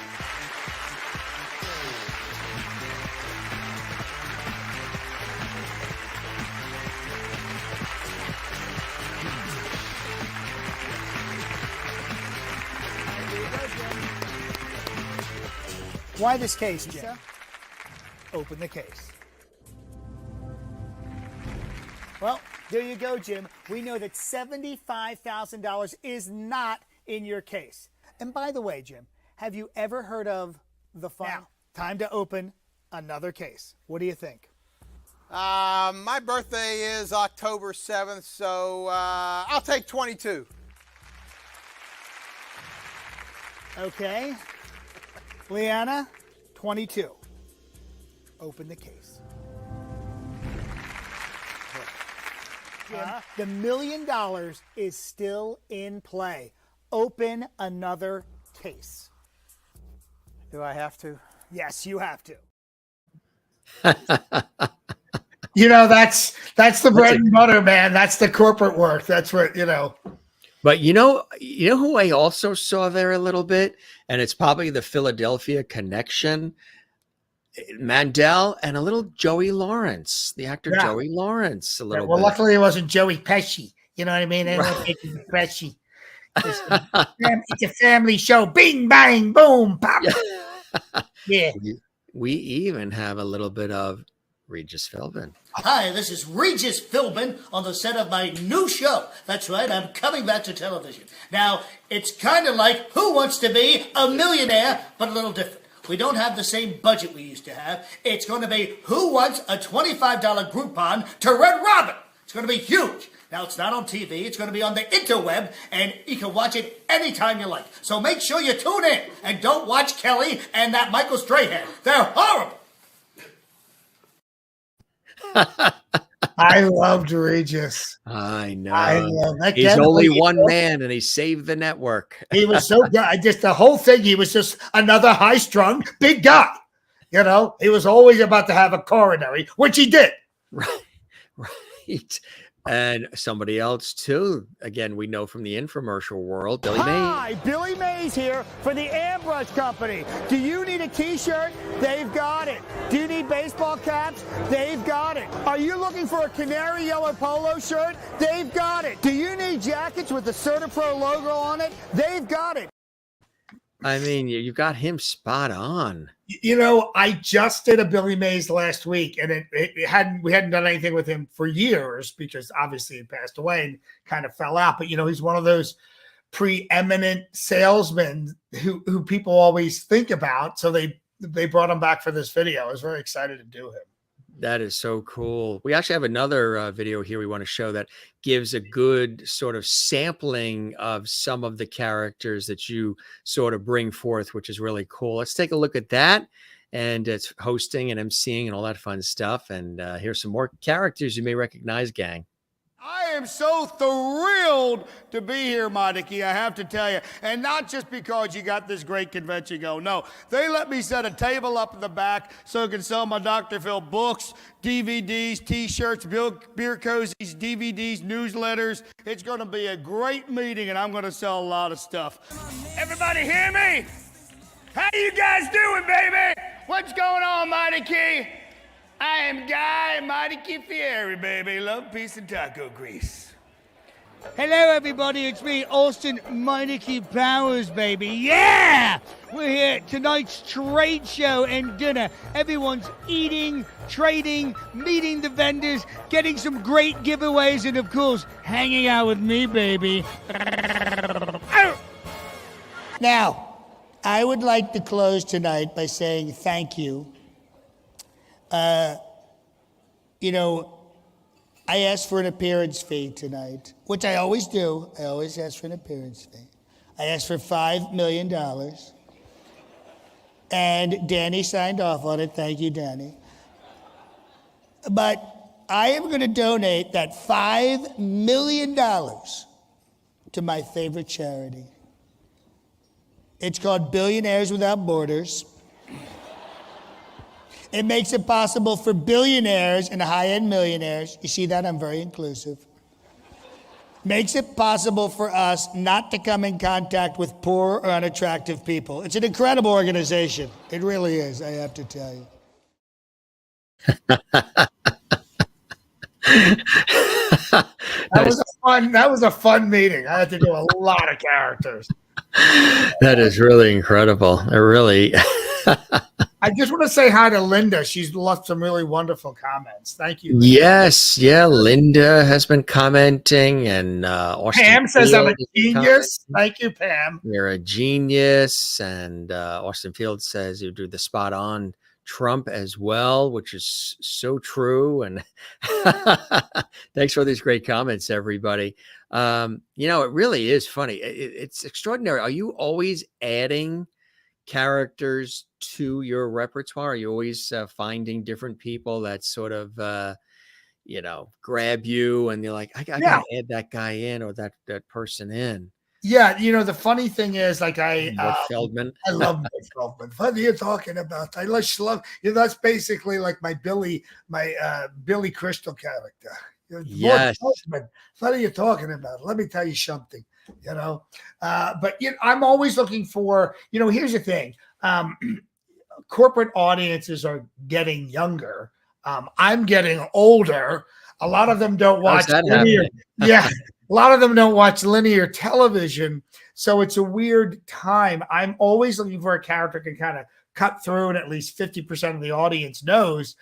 Why this case, Jim? Open the case. Well, there you go, Jim. We know that $75,000 is not in your case. And by the way, Jim, have you ever heard of the fund? Now, time to open another case. What do you think? My birthday is October 7th, so I'll take 22. Okay. Leanna, 22. Open the case. Jim, the $1 million is still in play. Open another case. Do I have to? Yes, you have to. You know, that's the bread and butter, man. That's the corporate work. That's what, you know. But you know who I also saw there a little bit, and it's probably the Philadelphia connection. Mandel and a little Joey Lawrence, the actor Joey Lawrence, a little well, bit. luckily it wasn't Joey Pesci. You know what I mean? Pesci. It's a family show. Bing, bang, boom, pop. Yeah. We even have a little bit of Regis Philbin. Hi, this is Regis Philbin on the set of my new show. That's right, I'm coming back to television. Now, it's kind of like Who Wants to Be a Millionaire, but a little different. We don't have the same budget we used to have. It's going to be Who Wants a $25 Groupon to Red Robin. It's going to be huge. Now, it's not on TV. It's going to be on the interweb, and you can watch it anytime you like. So make sure you tune in, and don't watch Kelly and that Michael Strahan. They're horrible. I loved Regis. I know. I love that. He's only one man, and he saved the network. He was so good. The whole thing, he was just another high-strung big guy. You know, he was always about to have a coronary, which he did. Right. And somebody else, too. Again, we know from the infomercial world, Billy Hi, Mays. Billy Mays here for the Ambler Company. Do you need a t-shirt? They've got it. Do you need baseball caps? They've got it. Are you looking for a canary yellow polo shirt? They've got it. Do you need jackets with the CertaPro logo on it? They've got it. I mean, you got him spot on. You know, I just did a Billy Mays last week, and we hadn't done anything with him for years because obviously he passed away and kind of fell out. But you know, he's one of those preeminent salesmen who people always think about. So they brought him back for this video. I was very excited to do him. That is so cool. We actually have another video here we want to show that gives a good sort of sampling of some of the characters that you sort of bring forth, which is really cool. Let's take a look at that. And it's hosting and emceeing and all that fun stuff. And here's some more characters you may recognize, gang. I am so thrilled to be here, Meineke, I have to tell you. And not just because you got this great convention going. No, they let me set a table up in the back so I can sell my Dr. Phil books, DVDs, T-shirts, beer cozies, DVDs, newsletters. It's going to be a great meeting, and I'm going to sell a lot of stuff. Everybody hear me? How you guys doing, baby? What's going on, Meineke? I am Guy Meineke Fieri, baby. Love, peace, and taco grease. Hello, everybody. It's me, Austin Meineke Powers, baby. Yeah! We're here at tonight's trade show and dinner. Everyone's eating, trading, meeting the vendors, getting some great giveaways, and, of course, hanging out with me, baby. Now, I would like to close tonight by saying thank you. You know, I asked for an appearance fee tonight, which I always do. I always ask for an appearance fee. I asked for $5 million. And Danny signed off on it. Thank you, Danny. But I am going to donate that $5 million to my favorite charity. It's called Billionaires Without Borders. It makes it possible for billionaires and high-end millionaires, you see that? I'm very inclusive. Makes it possible for us not to come in contact with poor or unattractive people. It's an incredible organization. It really is, I have to tell you. That was a fun meeting. I had to do a lot of characters. That is really incredible. It really. I just want to say hi to Linda. She's left some really wonderful comments. Thank you, Linda. Yes, yeah. Linda has been commenting, and Austin Pam says I'm a Field has been genius. commenting. Thank you, Pam. You're a genius, and Austin Field says you do the spot on Trump as well, which is so true. And thanks for these great comments, everybody. It really is funny. It's extraordinary. Are you always adding characters to your repertoire? Are you always finding different people that sort of grab you, and you're like, I gotta add that guy in, or that person in? Yeah, the funny thing is, like, Feldman. I love Mike Feldman. What are you talking about? I love, that's basically like my Billy Crystal character. Yes. What are you talking about? Let me tell you something. But I'm always looking for. Here's the thing: corporate audiences are getting younger. I'm getting older. A lot of them don't watch linear. Yeah. A lot of them don't watch linear television, so it's a weird time. I'm always looking for a character who can kind of cut through, and at least 50% of the audience knows.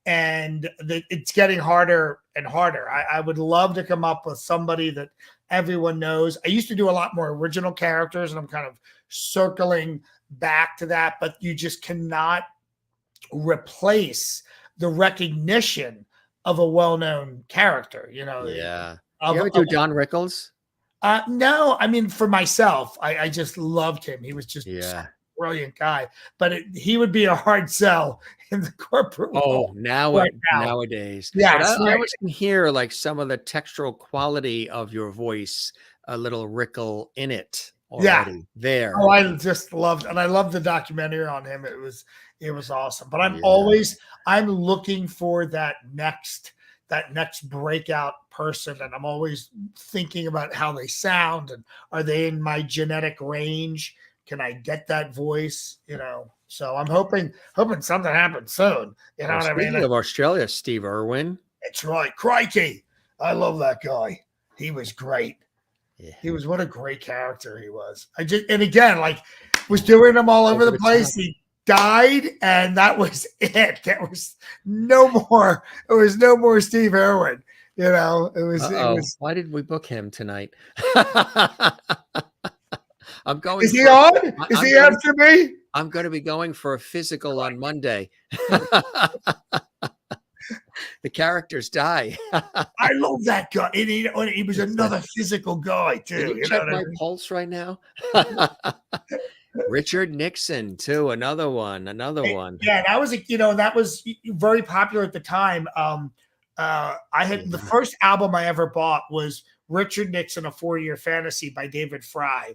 And it's getting harder and harder. I would love to come up with somebody that everyone knows. I used to do a lot more original characters, and I'm kind of circling back to that, but you just cannot replace the recognition of a well-known character, Yeah. You ever do Don Rickles? No, I mean, for myself, I just loved him. He was just a brilliant guy, but he would be a hard sell in the corporate world. Nowadays. Yeah. I always can hear like some of the textural quality of your voice, a little Rickle in it already there. Oh, I just loved, and I loved the documentary on him. It was awesome. But I'm looking for that next breakout person, and I'm always thinking about how they sound, and are they in my genetic range? Can I get that voice? So I'm hoping something happens soon. What I mean? Speaking of Australia, Steve Irwin. That's right. Crikey. I love that guy. He was great. Yeah. What a great character he was. And again, was doing them all over the place. He died, and that was it. There was no more. It was no more Steve Irwin. It was. Why did we book him tonight? I'm going. Is he on? Is he after me? I'm going to be going for a physical on Monday. The characters die. I love that guy. He was another physical guy too. Can you check my pulse right now? Richard Nixon too. Another one. Yeah, that was that was very popular at the time. I had the first album I ever bought was Richard Nixon, A 4-Year Fantasy by David Fry.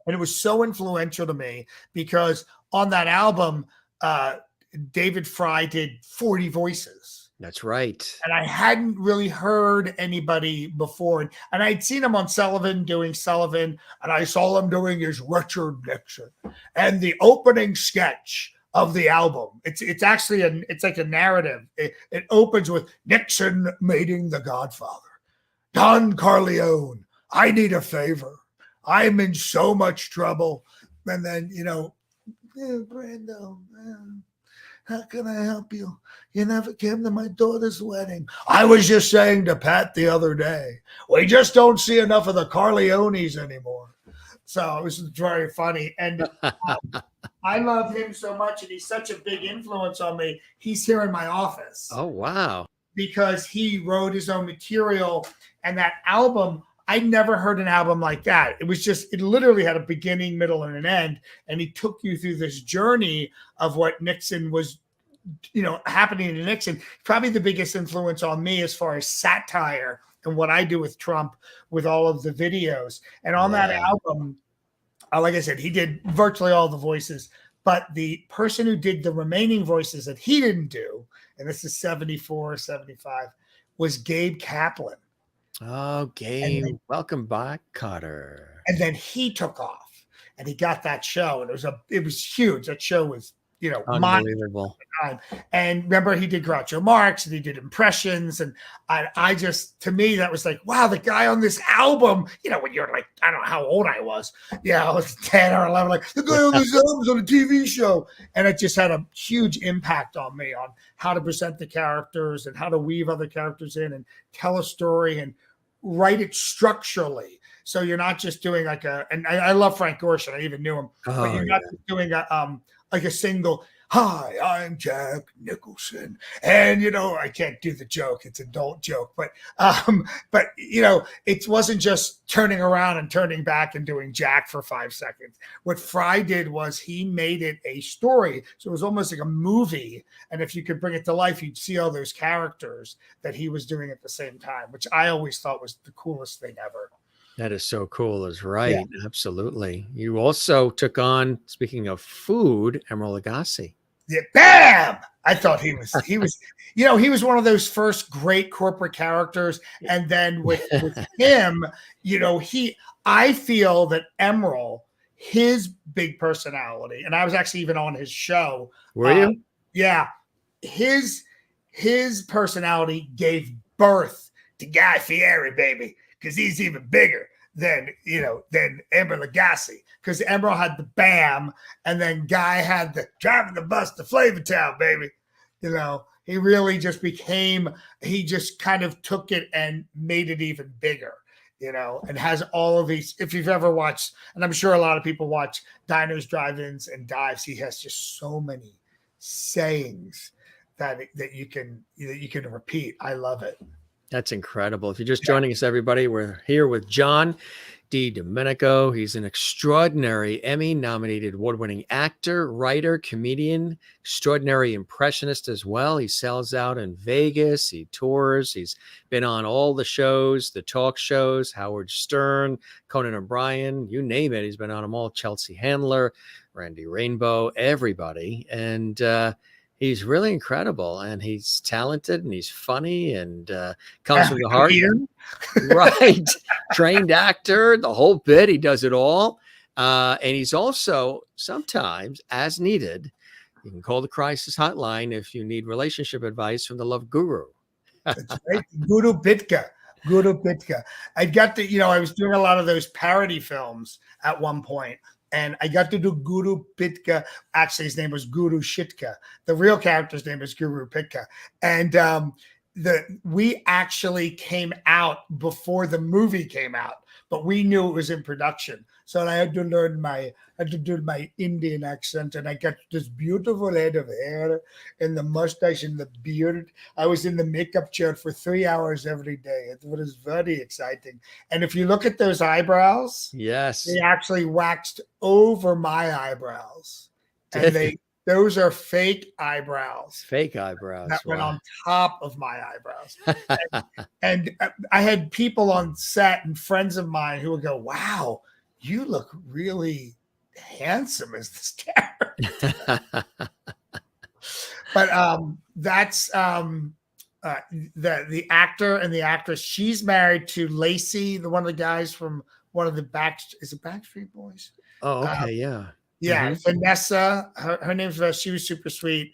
And it was so influential to me because on that album, David Fry did 40 voices. That's right. And I hadn't really heard anybody before. And I'd seen him on Sullivan doing Sullivan, and I saw him doing his Richard Nixon. And the opening sketch of the album, it's actually it's like a narrative. It opens with Nixon meeting the Godfather. Don Corleone, I need a favor. I'm in so much trouble. And then, Brando, how can I help you? You never came to my daughter's wedding. I was just saying to Pat the other day, we just don't see enough of the Corleones anymore. So it was very funny. And I love him so much, and he's such a big influence on me. He's here in my office. Oh, wow. Because he wrote his own material, and that album, I never heard an album like that. It was just, it literally had a beginning, middle, and an end. And he took you through this journey of what Nixon was, happening to Nixon. Probably the biggest influence on me as far as satire and what I do with Trump with all of the videos. And on that album, like I said, he did virtually all the voices, but the person who did the remaining voices that he didn't do, and this is 74, 75, was Gabe Kaplan. Oh, Gabe, welcome back, Cutter. And then he took off and he got that show, and it was huge. That show was, unbelievable. And remember, he did Groucho Marx and he did impressions. And I just, to me, that was like, wow, the guy on this album, when you're like, I don't know how old I was. Yeah, I was 10 or 11, like, the guy on this album's on a TV show. And it just had a huge impact on me on how to present the characters and how to weave other characters in and tell a story and write it structurally. So you're not just doing and I love Frank Gorshin. I even knew him, but you're not just doing a single, hi, I'm Jack Nicholson. And, I can't do the joke. It's an adult joke. But it wasn't just turning around and turning back and doing Jack for 5 seconds. What Fry did was he made it a story. So it was almost like a movie. And if you could bring it to life, you'd see all those characters that he was doing at the same time, which I always thought was the coolest thing ever. That is so cool. Is right. Yeah. Absolutely. You also took on, speaking of food, Emeril Lagasse. Yeah, bam! I thought he was, he was one of those first great corporate characters. And then with him, I feel that Emeril, his big personality, and I was actually even on his show. Were you? Yeah. His personality gave birth to Guy Fieri, baby. Because he's even bigger than Emeril Lagasse. Because Emeril had the BAM, and then Guy had the driving the bus to Flavortown, baby. He really just he just kind of took it and made it even bigger, and has all of these. If you've ever watched, and I'm sure a lot of people watch Diners, Drive-Ins, and Dives, he has just so many sayings that you can repeat. I love it. That's incredible. If you're just joining us, everybody, we're here with John Di Domenico. He's an extraordinary Emmy-nominated award-winning actor, writer, comedian, extraordinary impressionist as well. He sells out in Vegas. He tours. He's been on all the shows, the talk shows, Howard Stern, Conan O'Brien, you name it. He's been on them all. Chelsea Handler, Randy Rainbow, everybody. And he's really incredible, and he's talented, and he's funny, and comes from the heart. Right. Trained actor, the whole bit. He does it all. And he's also sometimes, as needed, you can call the crisis hotline if you need relationship advice from the love guru. That's right. Guru Pitka. I got to, I was doing a lot of those parody films at one point. And I got to do Guru Pitka. Actually, his name was Guru Shitka. The real character's name is Guru Pitka. And we actually came out before the movie came out, but we knew it was in production. So I had to learn I had to do my Indian accent, and I got this beautiful head of hair and the mustache and the beard. I was in the makeup chair for 3 hours every day. It was very exciting. And if you look at those eyebrows, yes, they actually waxed over my eyebrows. And those are fake eyebrows. Fake eyebrows. That went on top of my eyebrows. and I had people on set and friends of mine who would go, wow, you look really handsome as this character. But that's the actor and the actress. She's married to Lacey, one of the guys from one of the Backstreet Boys? Oh, okay, yeah. Yeah, Mm-hmm. Vanessa. Her name's Vanessa. She was super sweet.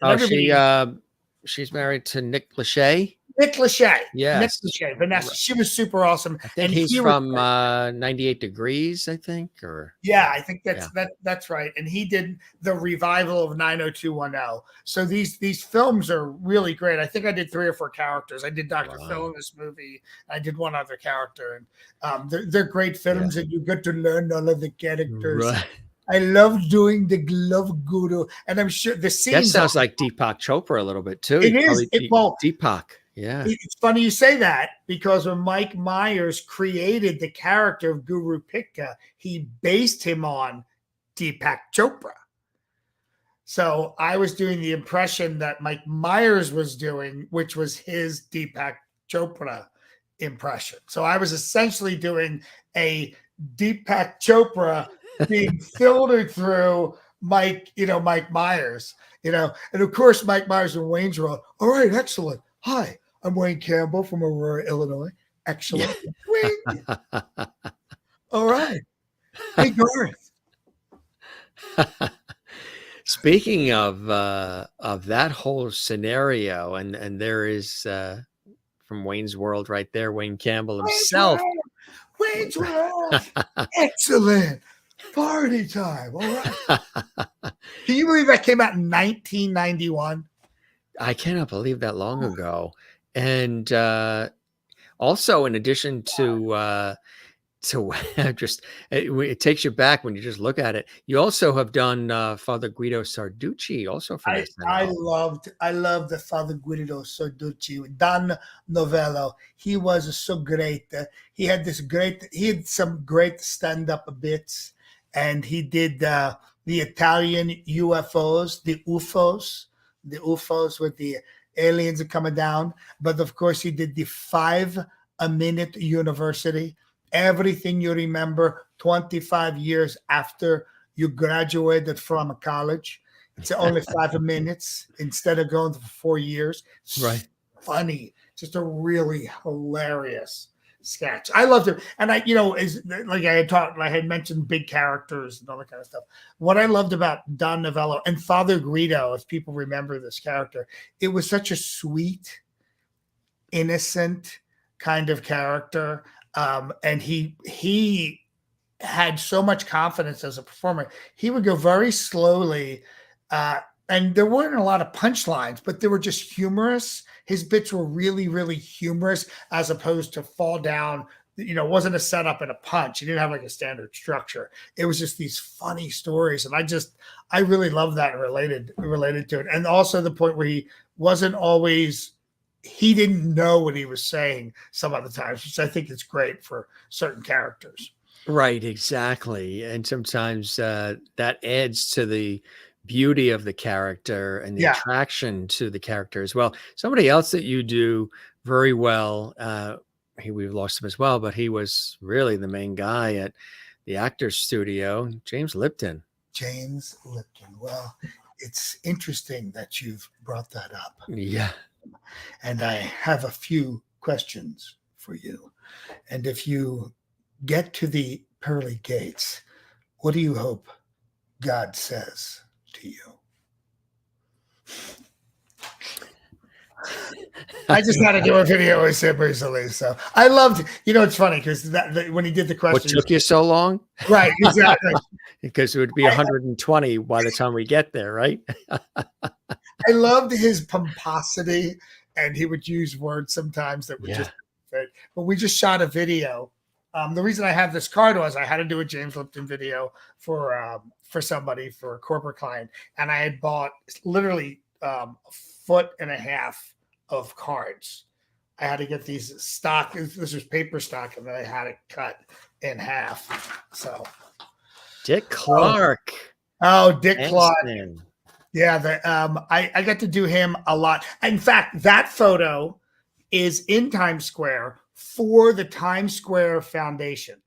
She's married to Nick Lachey. Nick Lachey. Yes. Nick Lachey. Vanessa. Right. She was super awesome. I think he's from 98 Degrees, I think. I think that's right. And he did the revival of 90210. So these films are really great. I think I did 3 or 4 characters. I did Dr. Phil in this movie. I did one other character. And they're great films, and you get to learn all of the characters. Right. I love doing the glove guru, and I'm sure the scene. That sounds like Deepak Chopra a little bit too. It is. Deepak. Yeah. It's funny you say that, because when Mike Myers created the character of Guru Pitka, he based him on Deepak Chopra. So I was doing the impression that Mike Myers was doing, which was his Deepak Chopra impression. So I was essentially doing a Deepak Chopra being filtered through Mike Myers, and of course Mike Myers and Wayne's World. All right, excellent. Hi, I'm Wayne Campbell from Aurora, Illinois. Excellent. Wayne. All right. Hey, Garth. Speaking of that whole scenario, and there is from Wayne's World right there, Wayne Campbell himself. Wayne's World. Excellent. Party time. All right. Can you believe that came out in 1991? I cannot believe that long ago. And also, in addition to just it takes you back when you just look at it. You also have done Father Guido Sarducci, also from SNL. I loved the Father Guido Sarducci, Don Novello. He was so great. He had some great stand-up bits, and he did the Italian UFOs, the UFOs with the aliens are coming down. But of course, he did the 5-minute university. Everything you remember 25 years after you graduated from a college. It's only 5 minutes instead of going for 4 years. Right. Funny. Just a really hilarious sketch. I loved it. And I had mentioned big characters and all that kind of stuff. What I loved about Don Novello and Father Guido, if people remember this character, it was such a sweet, innocent kind of character. And he had so much confidence as a performer. He would go very slowly, and there weren't a lot of punchlines, but they were just humorous. His bits were really, really humorous, as opposed to fall down. It wasn't a setup and a punch. He didn't have like a standard structure. It was just these funny stories, and I really love that related to it. And also the point where he wasn't always. He didn't know what he was saying some other times, which I think is great for certain characters. Right, exactly. And sometimes that adds to the beauty of the character and the attraction to the character as well. Somebody else that you do very well, we've lost him as well, but he was really the main guy at the Actors Studio, James Lipton. James Lipton. Well, it's interesting that you've brought that up. Yeah. And I have a few questions for you. And if you get to the pearly gates, what do you hope God says to you? I just had to do a video with him recently. So I loved, it's funny because when he did the question. What took you so long? Right, exactly. Because it would be 120 by the time we get there, right? I loved his pomposity, and he would use words sometimes that would just fit. But we just shot a video. The reason I have this card was I had to do a James Lipton video for somebody, for a corporate client, and I had bought literally a foot and a half of cards. I had to get these stock. This was paper stock, and then I had it cut in half. So, Dick Clark. Dick Clark. Yeah, I got to do him a lot. In fact, that photo is in Times Square for the Times Square Foundation.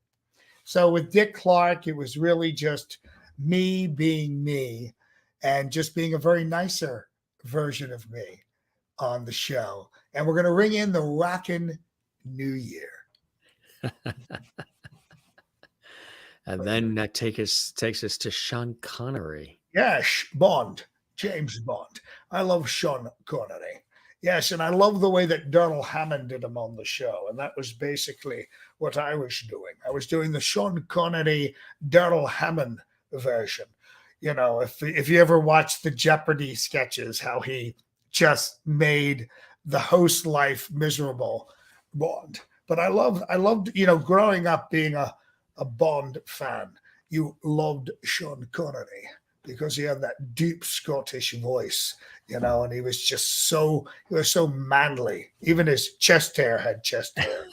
So with Dick Clark, it was really just me being me and just being a very nicer version of me on the show. And we're going to ring in the Rockin' New Year. And then that takes us to Sean Connery. Yes, Bond. James Bond. I love Sean Connery. Yes, and I love the way that Darrell Hammond did him on the show. And that was basically what I was doing. I was doing the Sean Connery, Darrell Hammond version. If you ever watched the Jeopardy sketches, how he just made the host life miserable, Bond. But I loved, growing up being a Bond fan. You loved Sean Connery. because he had that deep Scottish voice, and he was just so manly. Even his chest hair had chest hair.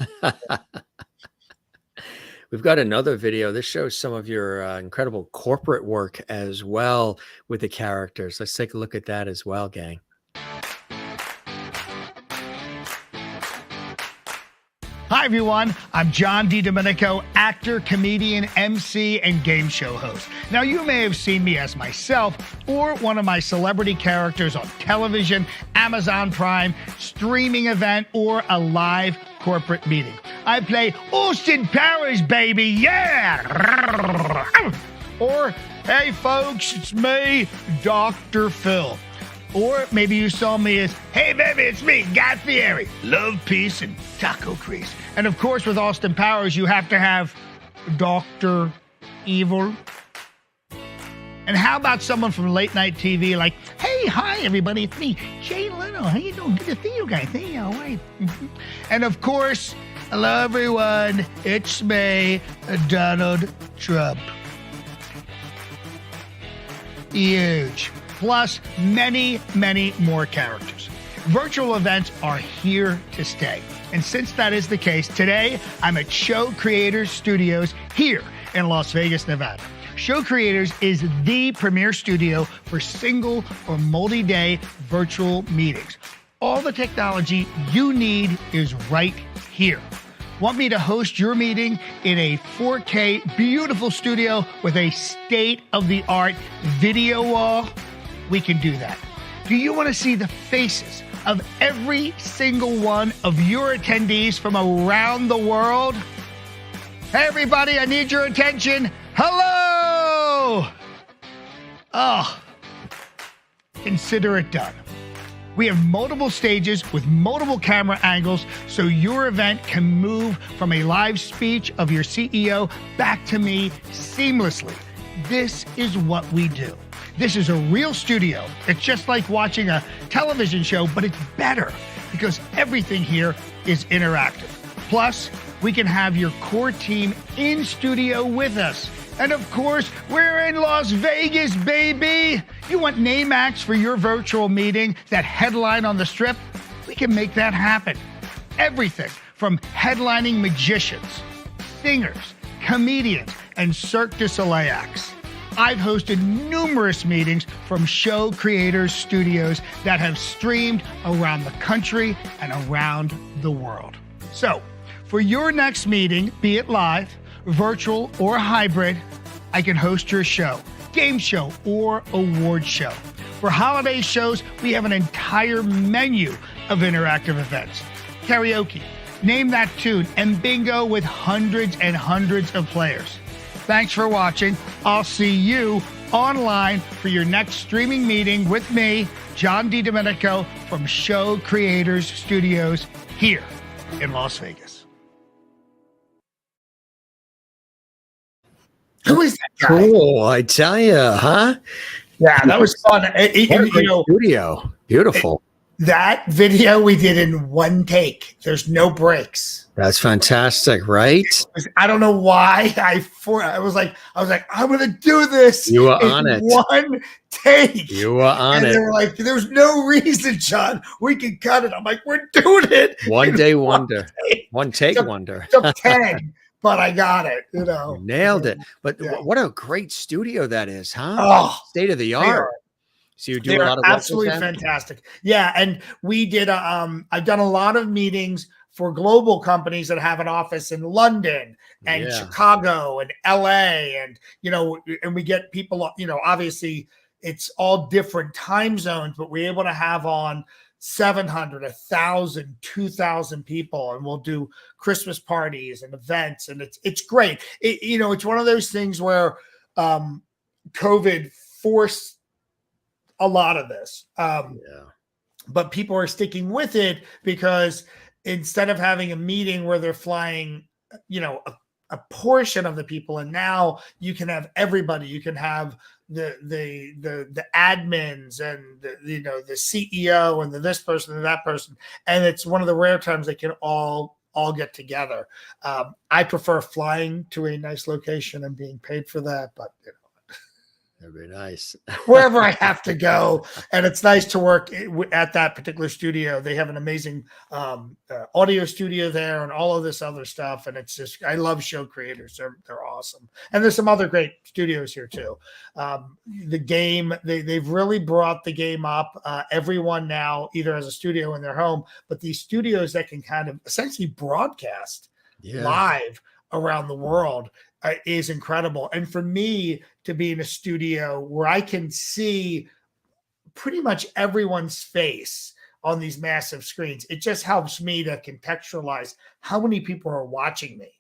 We've got another video. This shows some of your incredible corporate work as well with the characters. Let's take a look at that as well, gang. Hi, everyone. I'm John Di Domenico, actor, comedian, MC, and game show host. Now, you may have seen me as myself or one of my celebrity characters on television, Amazon Prime, streaming event, or a live corporate meeting. I play Austin Powers, baby. Yeah! Or, hey, folks, it's me, Dr. Phil. Or maybe you saw me as, hey, baby, it's me, Guy Fieri. Love, peace, and taco grease. And, of course, with Austin Powers, you have to have Dr. Evil. And how about someone from late night TV like, hey, hi, everybody, it's me, Jay Leno. How you doing? Good to see you guys. Hey, all right. And, of course, hello, everyone, it's me, Donald Trump. Huge. Plus many, many more characters. Virtual events are here to stay. And since that is the case, today I'm at Show Creators Studios here in Las Vegas, Nevada. Show Creators is the premier studio for single or multi-day virtual meetings. All the technology you need is right here. Want me to host your meeting in a 4K beautiful studio with a state-of-the-art video wall? We can do that. Do you want to see the faces of every single one of your attendees from around the world? Hey, everybody, I need your attention. Hello! Oh, consider it done. We have multiple stages with multiple camera angles so your event can move from a live speech of your CEO back to me seamlessly. This is what we do. This is a real studio. It's just like watching a television show, but it's better because everything here is interactive. Plus, we can have your core team in studio with us. And of course, we're in Las Vegas, baby. You want name acts for your virtual meeting that headline on the Strip? We can make that happen. Everything from headlining magicians, singers, comedians, and Cirque du Soleil acts. I've hosted numerous meetings from Show Creators Studios that have streamed around the country and around the world. So, for your next meeting, be it live, virtual, or hybrid, I can host your show, game show, or award show. For holiday shows, we have an entire menu of interactive events. Karaoke, name that tune, and bingo with hundreds and hundreds of players. Thanks for watching. I'll see you online for your next streaming meeting with me, John Di Domenico, from Show Creators Studios here in Las Vegas. Who is that guy? Cool, I tell you, huh? Yeah, that was fun. Studio, beautiful. That video we did in one take. There's no breaks. That's fantastic, right? I don't know why I was like, I'm gonna do this. You were on it. One take. You were on it. They were like, there's no reason, John. We can cut it. I'm like, we're doing it. One day wonder. One take wonder. Took 10, but I got it. You nailed it. But what a great studio that is, huh? Oh, state of the art. So you do a lot of absolutely fantastic. Yeah, and we did. I've done a lot of meetings for global companies that have an office in London and Chicago and LA, and and we get people. Obviously it's all different time zones, but we're able to have on 700, 1,000, 2,000 people, and we'll do Christmas parties and events, and it's great. It's one of those things where COVID forced a lot of this, but people are sticking with it because instead of having a meeting where they're flying, a portion of the people, and now you can have everybody. You can have the admins and the CEO and this person and that person, and it's one of the rare times they can all get together. I prefer flying to a nice location and being paid for that, but That'd be nice. wherever I have to go. And it's nice to work at that particular studio. They have an amazing audio studio there and all of this other stuff. And it's just, I love show creators. They're awesome. And there's some other great studios here too. The game, they've really brought the game up. Everyone now either has a studio in their home, but these studios that can kind of essentially broadcast live around the world is incredible. And for me to be in a studio where I can see pretty much everyone's face on these massive screens, it just helps me to contextualize how many people are watching me.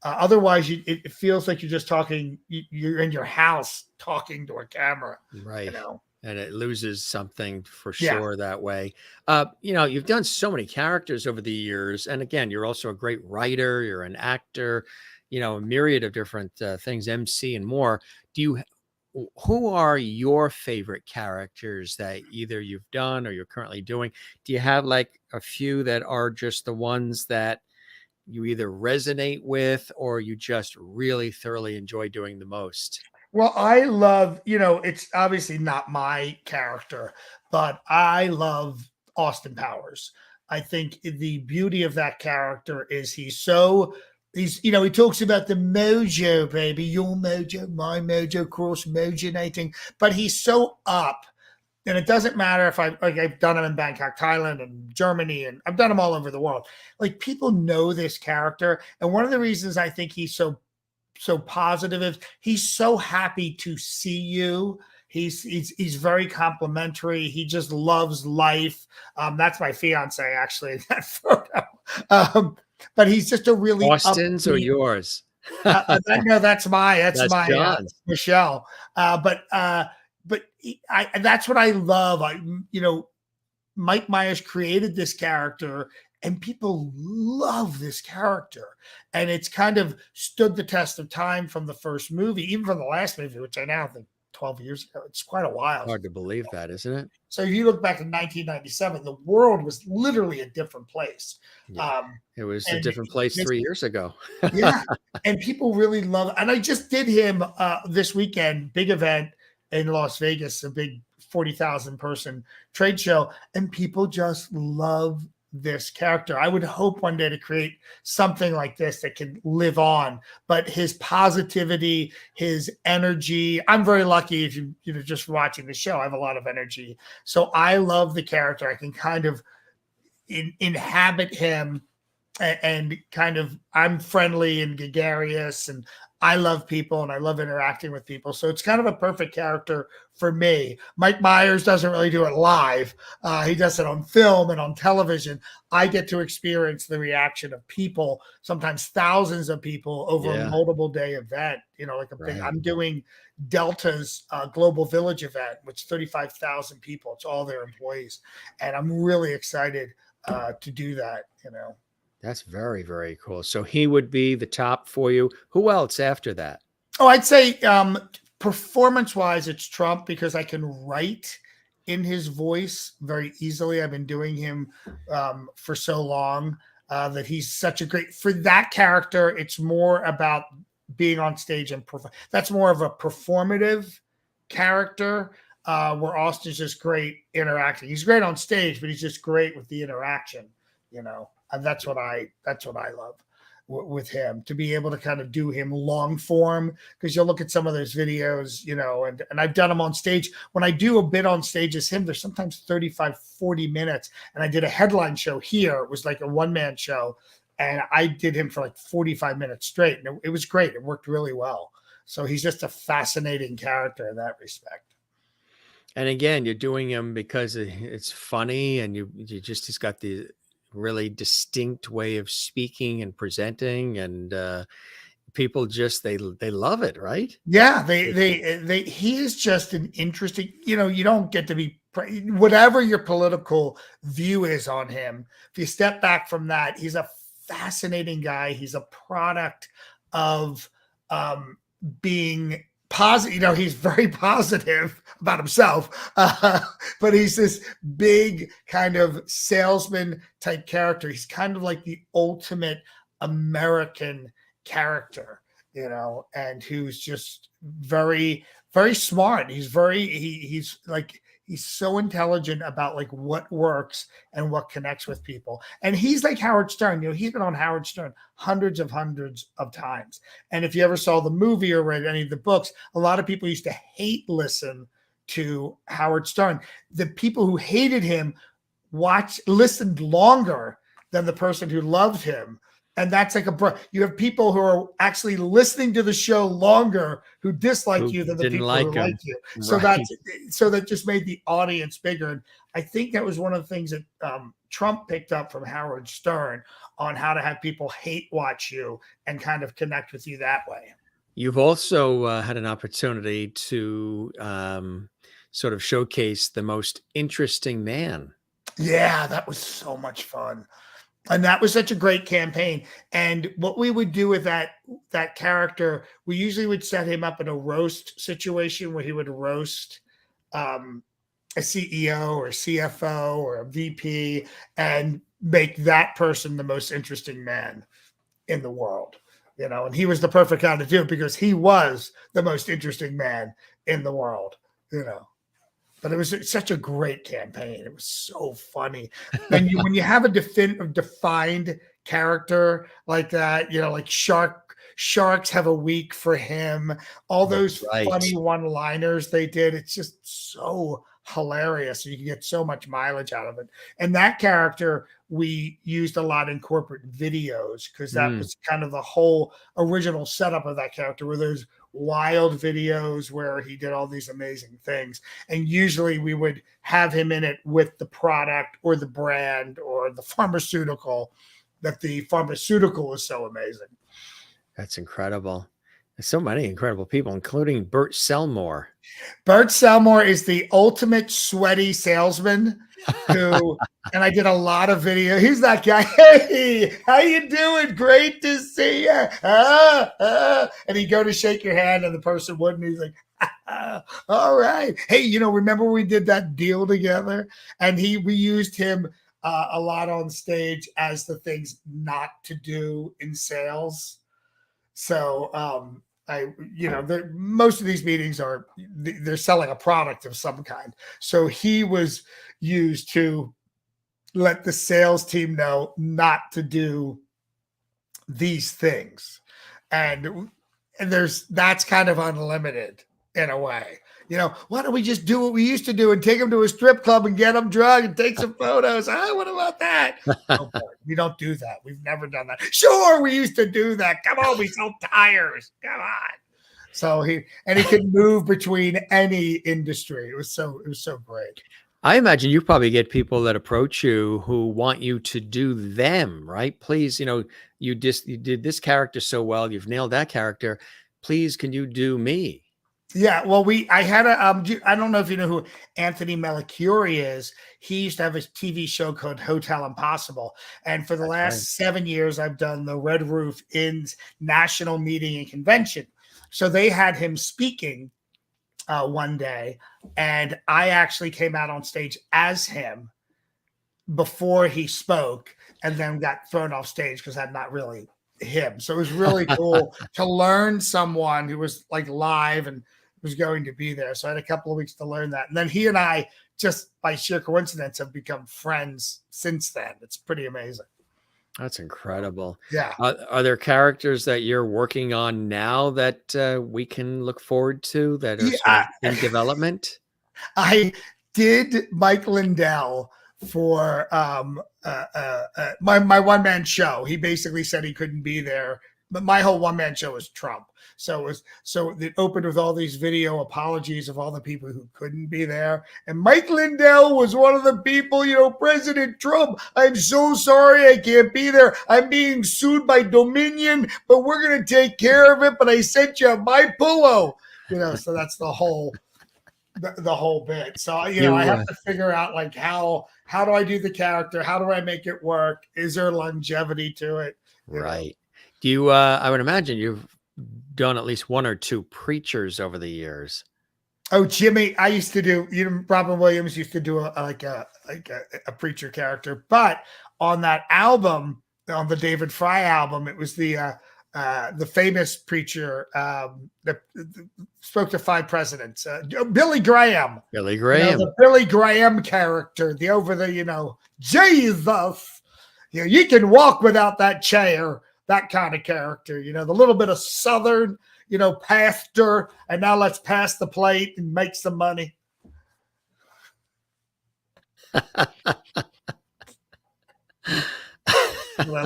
Otherwise it feels like you're just talking, you're in your house talking to a camera, right? And it loses something for sure that way. You've done so many characters over the years. And again, you're also a great writer. You're an actor, a myriad of different things, MC and more. Who are your favorite characters that either you've done or you're currently doing? Do you have like a few that are just the ones that you either resonate with or you just really thoroughly enjoy doing the most? Well, I love, it's obviously not my character, but I love Austin Powers. I think the beauty of that character is he talks about the mojo, baby, your mojo, my mojo, cross mojonating, but he's so up. And it doesn't matter if I've done him in Bangkok, Thailand, and Germany, and I've done him all over the world. Like, people know this character. And one of the reasons I think he's so positive is he's so happy to see you. He's very complimentary. He just loves life. That's my fiance actually in that photo. But he's just a really Austin's or yours? No, that's my John's. Michelle. But that's what I love. Mike Myers created this character, and people love this character. And it's kind of stood the test of time from the first movie, even from the last movie, which I now think 12 years ago. It's quite a while. Hard to believe that, isn't it? So if you look back in 1997, the world was literally a different place. Yeah, it was a different place 3 years ago. Yeah. And people really love it. And I just did him this weekend, big event in Las Vegas, a big 40,000 person trade show. And people just love this character. I would hope one day to create something like this that can live on, but his positivity, his energy, I'm very lucky if you're just watching the show, I have a lot of energy. So I love the character. I can kind of inhabit him and kind of, I'm friendly and gregarious and I love people and I love interacting with people. So it's kind of a perfect character for me. Mike Myers doesn't really do it live. He does it on film and on television. I get to experience the reaction of people, sometimes thousands of people over a multiple day event. I'm doing Delta's Global Village event, which 35,000 people. It's all their employees. And I'm really excited to do that, That's very, very cool. So he would be the top for you. Who else after that? Oh, I'd say performance-wise, it's Trump because I can write in his voice very easily. I've been doing him for so long that he's such a great... For that character, it's more about being on stage and that's more of a performative character where Austin's just great interacting. He's great on stage, but he's just great with the interaction, And that's what I love with him, to be able to kind of do him long form, because you'll look at some of those videos, and I've done him on stage. When I do a bit on stage as him, there's sometimes 35, 40 minutes. And I did a headline show here. It was like a one-man show. And I did him for like 45 minutes straight. And it was great. It worked really well. So he's just a fascinating character in that respect. And again, you're doing him because it's funny and he's got the really distinct way of speaking and presenting, and people just they love it, right? Yeah, he is just an interesting, you don't get to be whatever your political view is on him. If you step back from that, he's a fascinating guy. He's a product of being positive. He's very positive about himself, but he's this big kind of salesman type character. He's kind of like the ultimate American character, and who's just very, very smart. He's so intelligent about like what works and what connects with people. And he's like Howard Stern. He's been on Howard Stern hundreds of times. And if you ever saw the movie or read any of the books, a lot of people used to hate listen to Howard Stern. The people who hated him listened longer than the person who loved him. And that's like you have people who are actually listening to the show longer who dislike you than the people who like you. So that just made the audience bigger. And I think that was one of the things that Trump picked up from Howard Stern on how to have people hate watch you and kind of connect with you that way. You've also had an opportunity to sort of showcase the most interesting man. Yeah, that was so much fun. And that was such a great campaign. And what we would do with that character, we usually would set him up in a roast situation where he would roast a CEO or CFO or a VP and make that person the most interesting man in the world. And he was the perfect guy to do it because he was the most interesting man in the world. But it was such a great campaign. It was so funny. And when you have a defined character like that, like sharks have a week for him. All those funny one-liners they did. It's just so hilarious. You can get so much mileage out of it. And that character we used a lot in corporate videos because that was kind of the whole original setup of that character, where there's wild videos where he did all these amazing things. And usually we would have him in it with the product or the brand or the pharmaceutical, that the pharmaceutical is so amazing. That's incredible. There's so many incredible people, including Burt Selmore. Burt Selmore is the ultimate sweaty salesman who, and I did a lot of video. He's that guy. Hey, how you doing? Great to see you. And he'd go to shake your hand and the person wouldn't. He's like, all right. Hey, remember we did that deal together? And we used him a lot on stage as the things not to do in sales. So, most of these meetings they're selling a product of some kind. So he was used to let the sales team know not to do these things. And that's kind of unlimited in a way. Why don't we just do what we used to do and take them to a strip club and get them drunk and take some photos? What about that? Oh, boy, we don't do that. We've never done that. Sure, we used to do that. Come on, we sell tires. Come on. So he could move between any industry. It was so great. I imagine you probably get people that approach you who want you to do them, right? Please, you did this character so well. You've nailed that character. Please, can you do me? Yeah, well, I had I don't know if you know who Anthony Melchiori is. He used to have a TV show called Hotel Impossible. And for the last 7 years, I've done the Red Roof Inn's national meeting and convention. So they had him speaking one day, and I actually came out on stage as him before he spoke and then got thrown off stage because I'm not really him. So it was really cool to learn someone who was like live and was going to be there. So I had a couple of weeks to learn that. And then he and I, just by sheer coincidence, have become friends since then. It's pretty amazing. That's incredible. Yeah. Are there characters that you're working on now that we can look forward to that are sort of in development? I did Mike Lindell for my one-man show. He basically said he couldn't be there, but my whole one-man show was Trump. So it opened with all these video apologies of all the people who couldn't be there. And Mike Lindell was one of the people, President Trump, I'm so sorry I can't be there. I'm being sued by Dominion, but we're going to take care of it. But I sent you my pillow, so that's the whole bit. So, I have to figure out like, how do I do the character? How do I make it work? Is there longevity to it? Right. Do you, I would imagine you've done at least one or two preachers over the years. Oh, Jimmy, I used to do, Robin Williams used to do a preacher character, but on that album, on the David Fry album, it was the the famous preacher that spoke to 5 presidents, Billy Graham. Billy Graham. The Billy Graham character, the over the, Jesus, you can walk without that chair, that kind of character, the little bit of Southern, pastor, and now let's pass the plate and make some money. I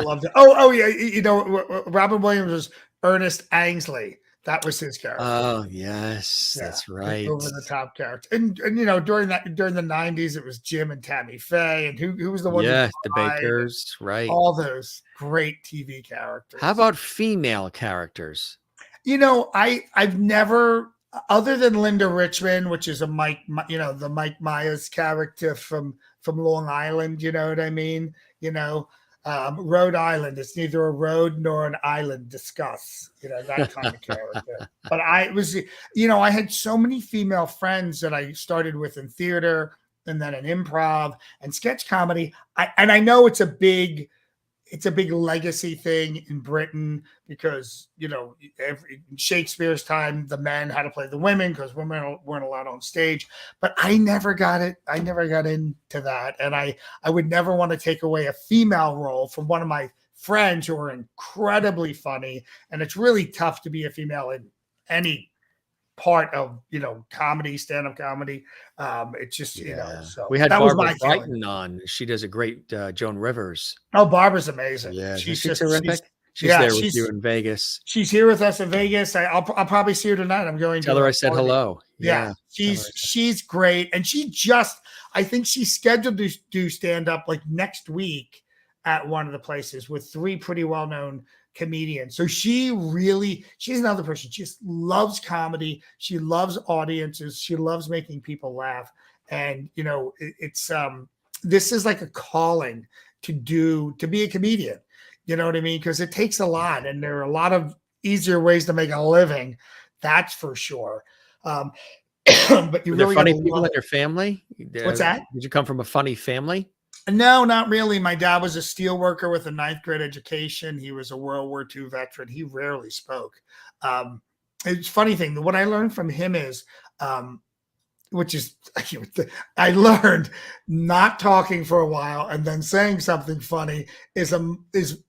loved it. Oh yeah, Robin Williams was Ernest Angsley. That was his character. Oh yes, that's right. Over the top character, and during the 90s, it was Jim and Tammy Faye, and who was the one? Yeah, the Bakers, right? All those great TV characters. How about female characters? I've never, other than Linda Richmond, which is a the Mike Myers character from Long Island. You know what I mean? Rhode Island. It's neither a road nor an island. Discuss, that kind of character. But I had so many female friends that I started with in theater and then in improv and sketch comedy. I know it's a big legacy thing in Britain because, in Shakespeare's time, the men had to play the women because women weren't allowed on stage. But I never got it. I never got into that. And I would never want to take away a female role from one of my friends who are incredibly funny. And it's really tough to be a female in any part of, comedy, stand-up comedy. It's just, so we had that Barbara Brighton on. She does a great Joan Rivers. Oh, Barbara's amazing. Yeah, she's terrific. She's there with you in Vegas. She's here with us in Vegas. I'll probably see her tonight. I'm going Tell to her I said hello. Yeah, she's great. And I think she's scheduled to do stand-up like next week at one of the places with 3 pretty well-known comedian. So she's another person. She just loves comedy. She loves audiences. She loves making people laugh. And it's this is like a calling to be a comedian. You know what I mean? Because it takes a lot, and there are a lot of easier ways to make a living. That's for sure. But you really funny people in your family. What's that? Did you come from a funny family? No, not really. My dad was a steel worker with a 9th grade education. He was a World War II veteran. He rarely spoke. It's a funny thing. What I learned from him is, which is, I learned not talking for a while and then saying something funny is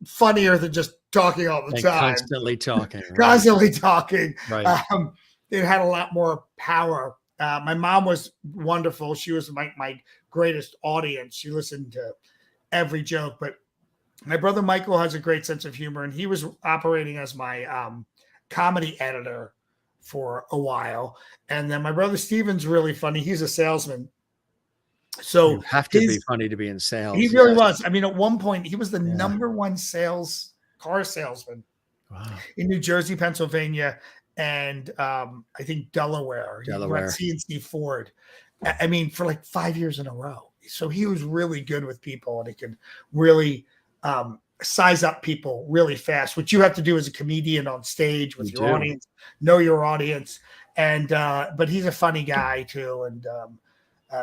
funnier than just talking all the time. Constantly talking. Right? Constantly talking. Right. It had a lot more power. My mom was wonderful. She was my greatest audience. She listened to every joke. But my brother Michael has a great sense of humor, and he was operating as my comedy editor for a while. And then my brother Steven's really funny. He's a salesman. So you have to be funny to be in sales. He really was. I mean, at one point, he was the number 1 car salesman in New Jersey, Pennsylvania, and I think Delaware. He ran C&C Ford. I mean, for like 5 years in a row. So he was really good with people, and he could really size up people really fast, which you have to do as a comedian on stage with your audience, know your audience. And but he's a funny guy too. And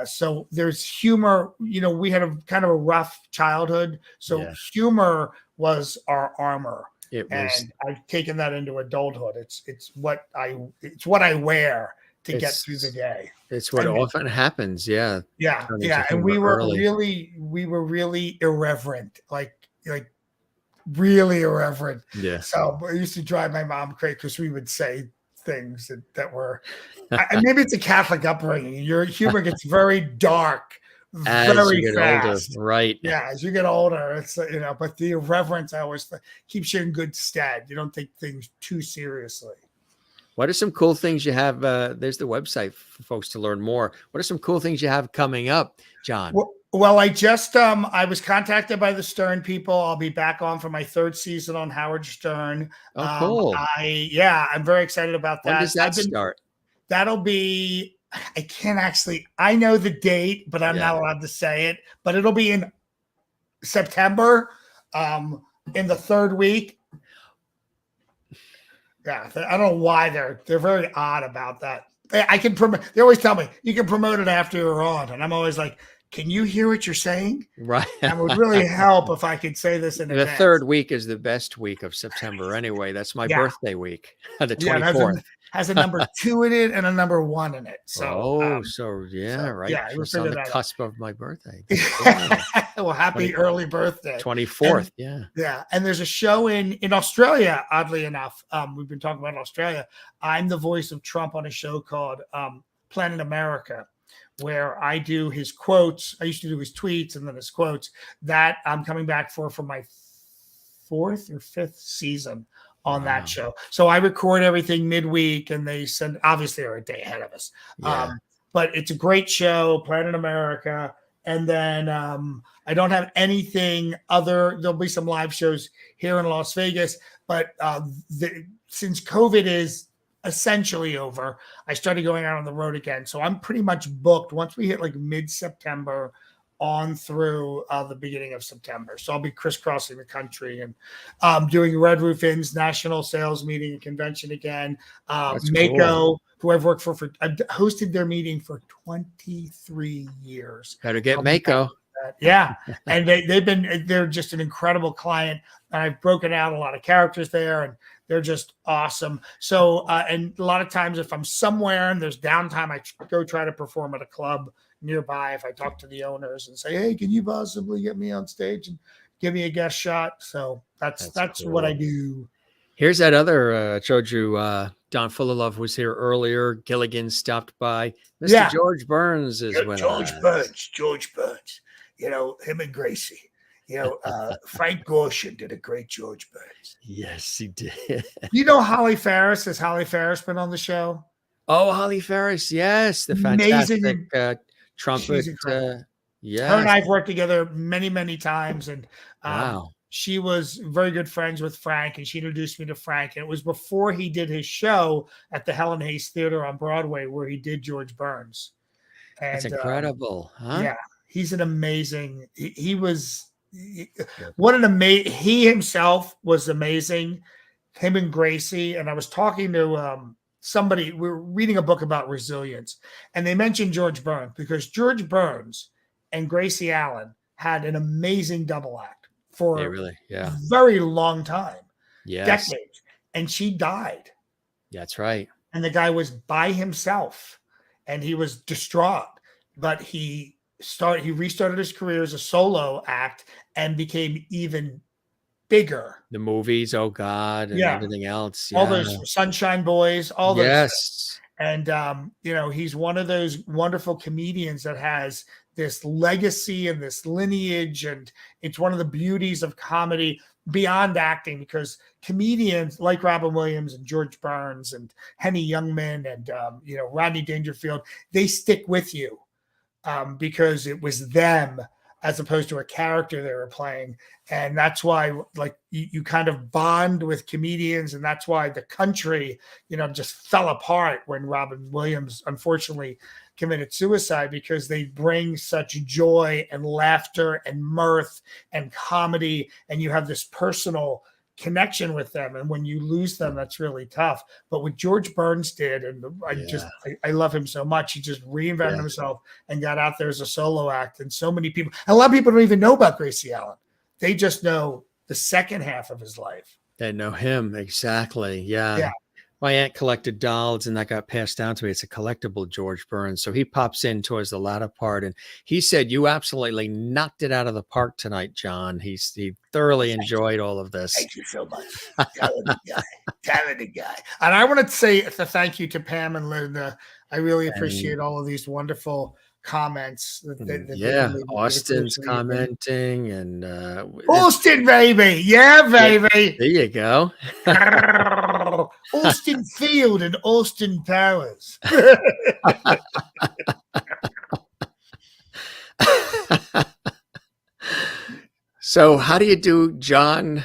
so there's humor. We had a kind of a rough childhood, so humor was our armor. And I've taken that into adulthood. It's what I wear to get through the day. It's what often happens. Yeah. And we were really irreverent, like really irreverent. Yeah. So it used to drive my mom crazy because we would say things that were, maybe it's a Catholic upbringing. Your humor gets very dark very fast. Older, right? Yeah, as you get older, it's but the irreverence always keeps you in good stead. You don't take things too seriously. What are some cool things you have? There's the website for folks to learn more. What are some cool things you have coming up, John? Well, I just I was contacted by the Stern people. I'll be back on for my 3rd season on Howard Stern. Oh, cool. I'm very excited about that. When does that start? That'll be, I know the date, but I'm not allowed to say it, but it'll be in September, in the 3rd week. Yeah. I don't know why they're very odd about that. I can promote. They always tell me you can promote it after you're on. And I'm always like, can you hear what you're saying? Right. That would really help if I could say this in The advance. third week is the best week of September anyway. That's my birthday week, the Yeah, it 24th. has a number 2 in it and a number 1 in it. So, right. yeah, we'll Just on figure the that cusp of my birthday. well, happy early birthday. 24th. Yeah. And there's a show in Australia, oddly enough. We've been talking about Australia. I'm the voice of Trump on a show called Planet America, where I do his quotes. I used to do his tweets and then his quotes. That I'm coming back for my 4th or 5th season on that show. So I record everything midweek and they send, obviously they're a day ahead of us. But it's a great show, Planet America. And then I don't have anything other. There'll be some live shows here in Las Vegas, but since COVID is essentially over, I started going out on the road again. So I'm pretty much booked once we hit like mid-September on through the beginning of September. So I'll be crisscrossing the country and doing Red Roof Inn's national sales meeting and convention again. Mako, cool. Who I've worked for I've hosted their meeting for 23 years. Better get Mako. Yeah. And they're just an incredible client. And I've broken out a lot of characters there and they're just awesome. So, and a lot of times if I'm somewhere and there's downtime, I go try to perform at a club nearby. If I talk to the owners and say, hey, can you possibly get me on stage and give me a guest shot? So that's cool. What I do. Here's that other, showed you, Don Fullilove was here earlier. Gilligan stopped by. Mr. George Burns is with us. George Burns. You know, him and Gracie. You know, Frank Gorshin did a great George Burns. Yes, he did. You know Holly Ferris? Has Holly Ferris been on the show? Oh, Holly Ferris. Yes. The fantastic trumpet. Yeah. Her and I've worked together many, many times. And she was very good friends with Frank, and she introduced me to Frank. And it was before he did his show at the Helen Hayes Theater on Broadway where he did George Burns. And, that's incredible. Huh? Yeah. He's an amazing, he himself was amazing. Him and Gracie. And I was talking to somebody, we were reading a book about resilience, and they mentioned George Burns because George Burns and Gracie Allen had an amazing double act for a very long time, decades. And she died. That's right. And the guy was by himself and he was distraught, but he restarted his career as a solo act and became even bigger. The movies, oh God, and everything else. All those Sunshine Boys, all those. Yes. And, he's one of those wonderful comedians that has this legacy and this lineage. And it's one of the beauties of comedy beyond acting, because comedians like Robin Williams and George Burns and Henny Youngman and, Rodney Dangerfield, they stick with you. Because it was them as opposed to a character they were playing. And that's why you kind of bond with comedians. And that's why the country, just fell apart when Robin Williams unfortunately committed suicide, because they bring such joy and laughter and mirth and comedy. And you have this personal connection with them, and when you lose them, that's really tough. But what George Burns did, and I love him so much, he just reinvented himself and got out there as a solo act. And so many people, a lot of people don't even know about Gracie Allen. They just know the second half of his life. They know him. Exactly. Yeah. My aunt collected dolls, and that got passed down to me. It's a collectible George Burns. So he pops in towards the latter part, and he said, you absolutely knocked it out of the park tonight, John. He thoroughly enjoyed all of this. Thank you so much. Talented guy. And I want to say a thank you to Pam and Linda. I really appreciate all of these wonderful comments. Austin's commenting, and Austin, baby. Yeah, baby. There you go. Austin Field and Austin Powers. So how do you do John?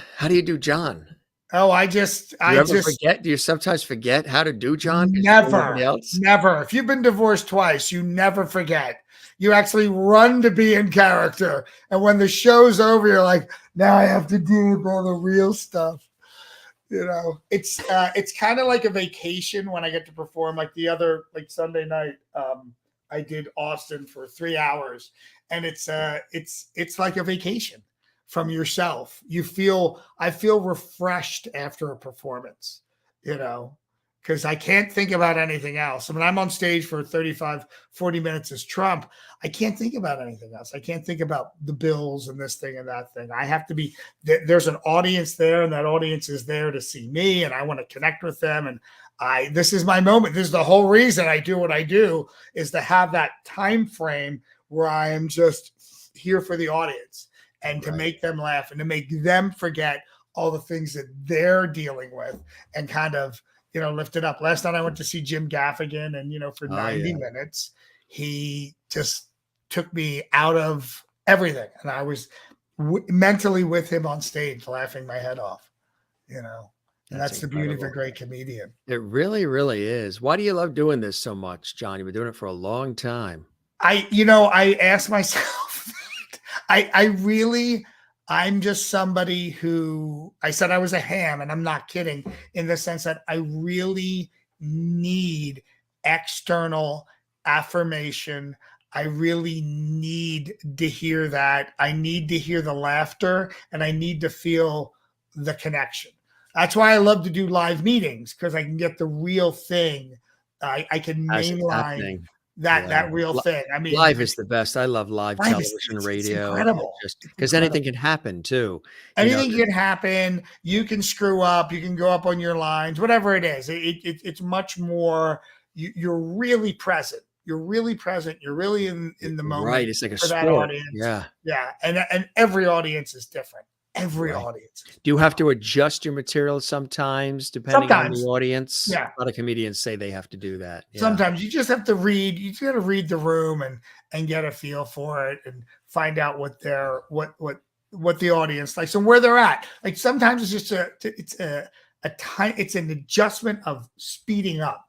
Oh, I just forget. Do you sometimes forget how to do John? Never. If you've been divorced twice, you never forget. You actually run to be in character. And when the show's over, you're like, now I have to deal with all the real stuff. It's kind of like a vacation when I get to perform. Like Sunday night, I did Austin for 3 hours, and it's like a vacation from yourself. I feel refreshed after a performance, because I can't think about anything else. I mean, I'm on stage for 35, 40 minutes as Trump. I can't think about anything else. I can't think about the bills and this thing and that thing. I have to be, there's an audience there, and that audience is there to see me, and I want to connect with them. And this is my moment. This is the whole reason I do what I do, is to have that time frame where I am just here for the audience and to make them laugh and to make them forget all the things that they're dealing with and kind of, lift it up. Last night I went to see Jim Gaffigan, and, for 90 minutes, he just took me out of everything. And I was mentally with him on stage, laughing my head off, and that's the beauty of a great comedian. It really, really is. Why do you love doing this so much, John? You've been doing it for a long time. I asked myself, I'm just somebody who, I said I was a ham, and I'm not kidding, in the sense that I really need external affirmation. I really need to hear that. I need to hear the laughter, and I need to feel the connection. That's why I love to do live meetings, because I can get the real thing. I can mainline that real thing. I mean, live is the best. I love live television, radio. It's incredible. Because anything can happen too. Anything can happen. You can screw up. You can go up on your lines, whatever it is. It's much more, you're really present. You're really present. You're really in the moment. Right. It's like a sport. That audience. Yeah. Yeah. And every audience is different. Every audience. Do you have to adjust your material sometimes, depending on the audience? Yeah. A lot of comedians say they have to do that. Yeah. Sometimes you just have to read. You just got to read the room and get a feel for it and find out what the audience likes and where they're at. Like sometimes it's just it's an adjustment of speeding up.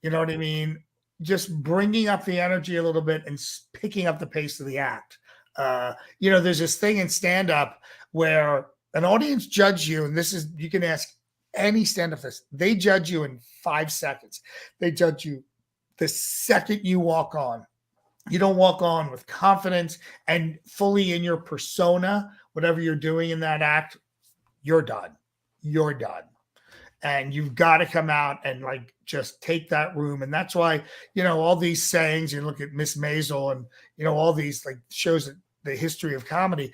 You know what I mean? Just bringing up the energy a little bit and picking up the pace of the act. There's this thing in stand-up where an audience judge you, and you can ask any stand-up this, they judge you in 5 seconds. They judge you the second you walk on. You don't walk on with confidence and fully in your persona, whatever you're doing in that act, you're done. You're done. And you've got to come out and just take that room. And that's why, all these sayings, you look at Miss Maisel and, all these shows the history of comedy,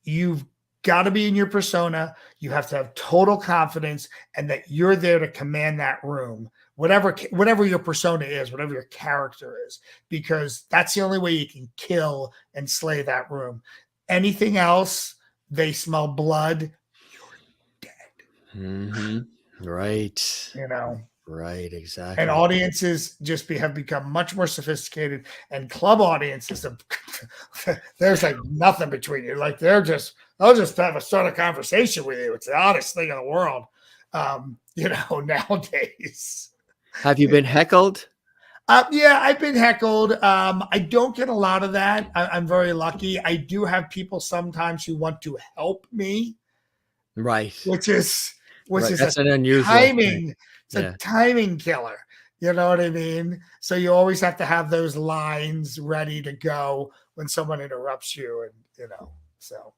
you've got to be in your persona. You have to have total confidence and that you're there to command that room, whatever your persona is, whatever your character is, because that's the only way you can kill and slay that room. Anything else, they smell blood, you're dead. Mm-hmm. Right. Right, exactly. And audiences have become much more sophisticated, and club audiences, there's nothing between you. They'll just start a conversation with you. It's the oddest thing in the world, nowadays. Have you been heckled? Yeah, I've been heckled. I don't get a lot of that. I'm very lucky. I do have people sometimes who want to help me. Right. Which is that's an unusual timing. thing. It's a timing killer. You know what I mean? So you always have to have those lines ready to go when someone interrupts you. And, so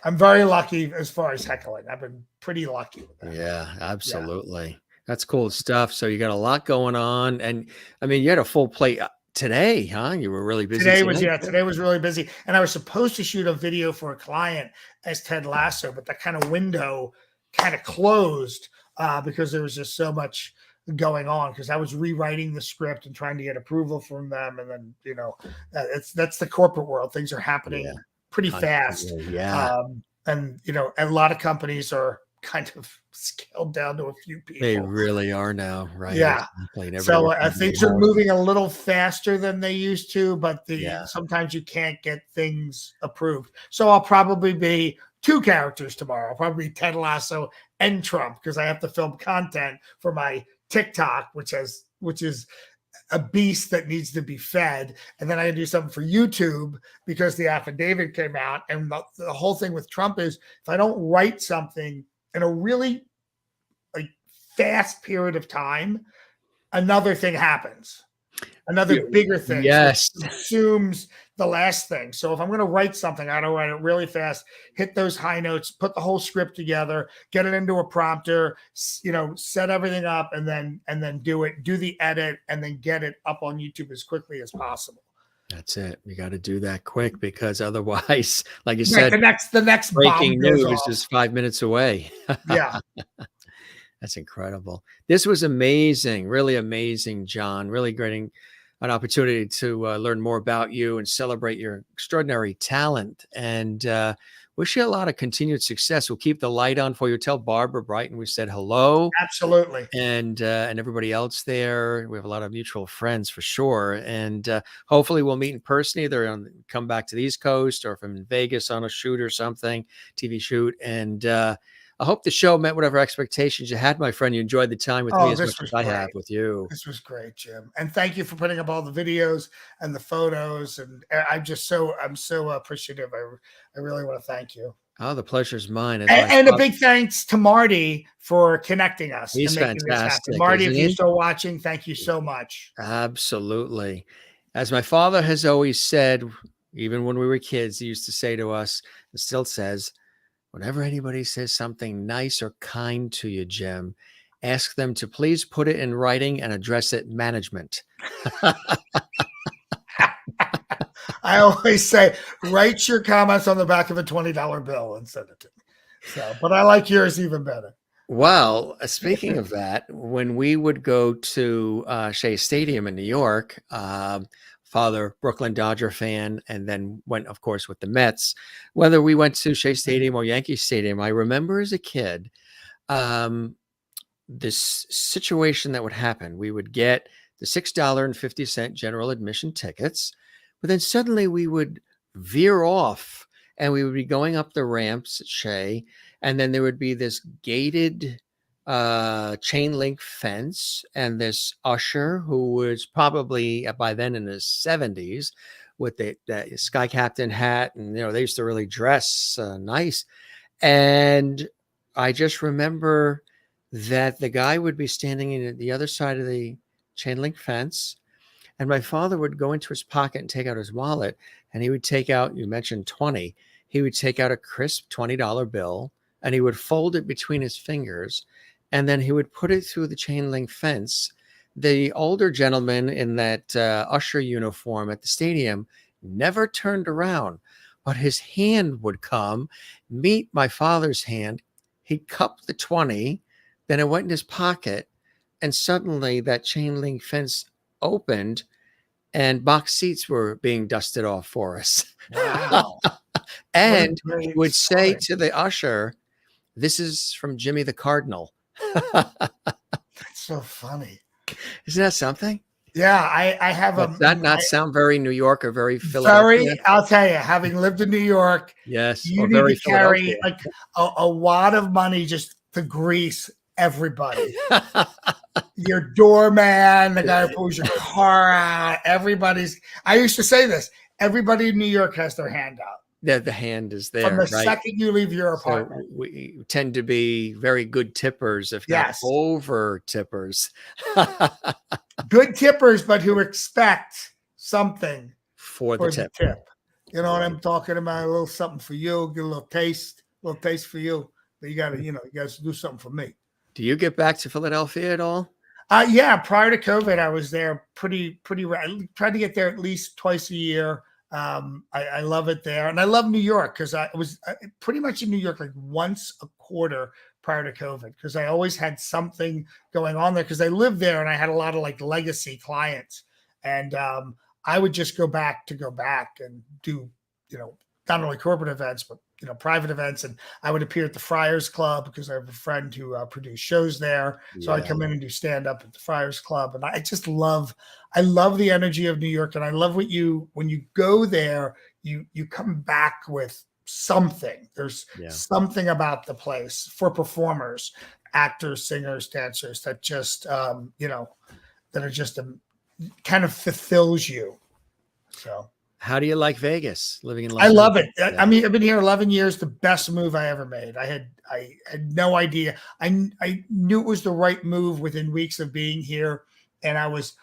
I'm very lucky as far as heckling. I've been pretty lucky with that. Yeah, absolutely. Yeah. That's cool stuff. So you got a lot going on. And I mean, you had a full plate today, huh? You were really busy. Today was really busy. And I was supposed to shoot a video for a client as Ted Lasso, but that kind of window kind of closed because there was just so much going on, because I was rewriting the script and trying to get approval from them. And then, that's the corporate world. Things are happening pretty fast. Yeah. And a lot of companies are kind of scaled down to a few people. They really are now, right? Yeah. So things are moving a little faster than they used to, but sometimes you can't get things approved. So I'll probably be 2 characters tomorrow. I'll probably be Ted Lasso and Trump, because I have to film content for my TikTok, which is a beast that needs to be fed. And then I do something for YouTube because the affidavit came out. And the whole thing with Trump is, if I don't write something in a really fast period of time, another thing happens. another bigger thing. Yes. So it consumes the last thing. So if I'm going to write something, I don't write it really fast, hit those high notes, put the whole script together, get it into a prompter, set everything up, and then do the edit, and then get it up on YouTube as quickly as possible. That's it. You got to do that quick, because otherwise, like you said, the next breaking bomb goes news off. is 5 minutes away. Yeah. That's incredible. This was amazing, really amazing, John. Really getting an opportunity to learn more about you and celebrate your extraordinary talent, and wish you a lot of continued success. We'll keep the light on for you. Tell Barbara Brighton we said hello. Absolutely. And everybody else there. We have a lot of mutual friends for sure. And hopefully we'll meet in person, either come back to the East Coast, or if I'm in Vegas on a shoot or something, TV shoot. And I hope the show met whatever expectations you had, my friend. You enjoyed the time with me as much as I have with you. This was great, Jim. And thank you for putting up all the videos and the photos. And I'm so appreciative. I really want to thank you. Oh, the pleasure's mine. And a big thanks to Marty for connecting us. He's fantastic. Marty, if you're still watching, thank you so much. Absolutely. As my father has always said, even when we were kids, he used to say to us, and still says, whenever anybody says something nice or kind to you, Jim, ask them to please put it in writing and address it management. I always say, write your comments on the back of a $20 bill and send it to me. So, but I like yours even better. Well, speaking of that, when we would go to Shea Stadium in New York, father, Brooklyn Dodger fan, and then went, of course, with the Mets. Whether we went to Shea Stadium or Yankee Stadium, I remember as a kid, this situation that would happen. We would get the $6.50 general admission tickets, but then suddenly we would veer off and we would be going up the ramps at Shea, and then there would be this gated chain link fence, and this usher who was probably by then in his 70s with the sky captain hat, and they used to really dress nice. And I just remember that the guy would be standing in the other side of the chain link fence, and my father would go into his pocket and take out his wallet, and he would take out, you mentioned 20, he would take out a crisp $20 bill, and he would fold it between his fingers, and then he would put it through the chain link fence. The older gentleman in that usher uniform at the stadium never turned around, but his hand would come, meet my father's hand. He'd cup the 20, then it went in his pocket, and suddenly that chain link fence opened and box seats were being dusted off for us. Wow. And he would say to the usher, "This is from Jimmy the Cardinal." That's so funny. Isn't that something? Yeah, I have Does that not sound very New York or very Philadelphia? Very, I'll tell you, having lived in New York, Yes, you or need very to carry Philadelphia. like a wad of money just to grease everybody. Your doorman, the guy who pulls your car out, I used to say this, everybody in New York has their hand out. The hand is there. From the right? second you leave your So apartment. we tend to be very good tippers, if Yes. not over tippers. Good tippers, but who expect something For for the the tip. tip. You know what I'm talking about? A little something for you, get a little taste for you. But you gotta, you guys do something for me. Do you get back to Philadelphia at all? Yeah, prior to COVID, I was there pretty. I tried to get there at least twice a year. I love it there, and I love New York because I was pretty much in New York like once a quarter prior to COVID, because I always had something going on there because I lived there and I had a lot of like legacy clients, and I would just go back and do not only corporate events but private events, and I would appear at the Friars Club because I have a friend who produced shows there. So I'd come in and do stand up at the Friars Club, and I love the energy of New York, and I love when you go there, you come back with something. There's something about the place for performers, actors, singers, dancers that just that are just kind of fulfills you. So. How do you like Vegas? Living in Las I love it. Vegas? I mean, I've been here 11 years. The best move I ever made. I had no idea. I knew it was the right move within weeks of being here, and I was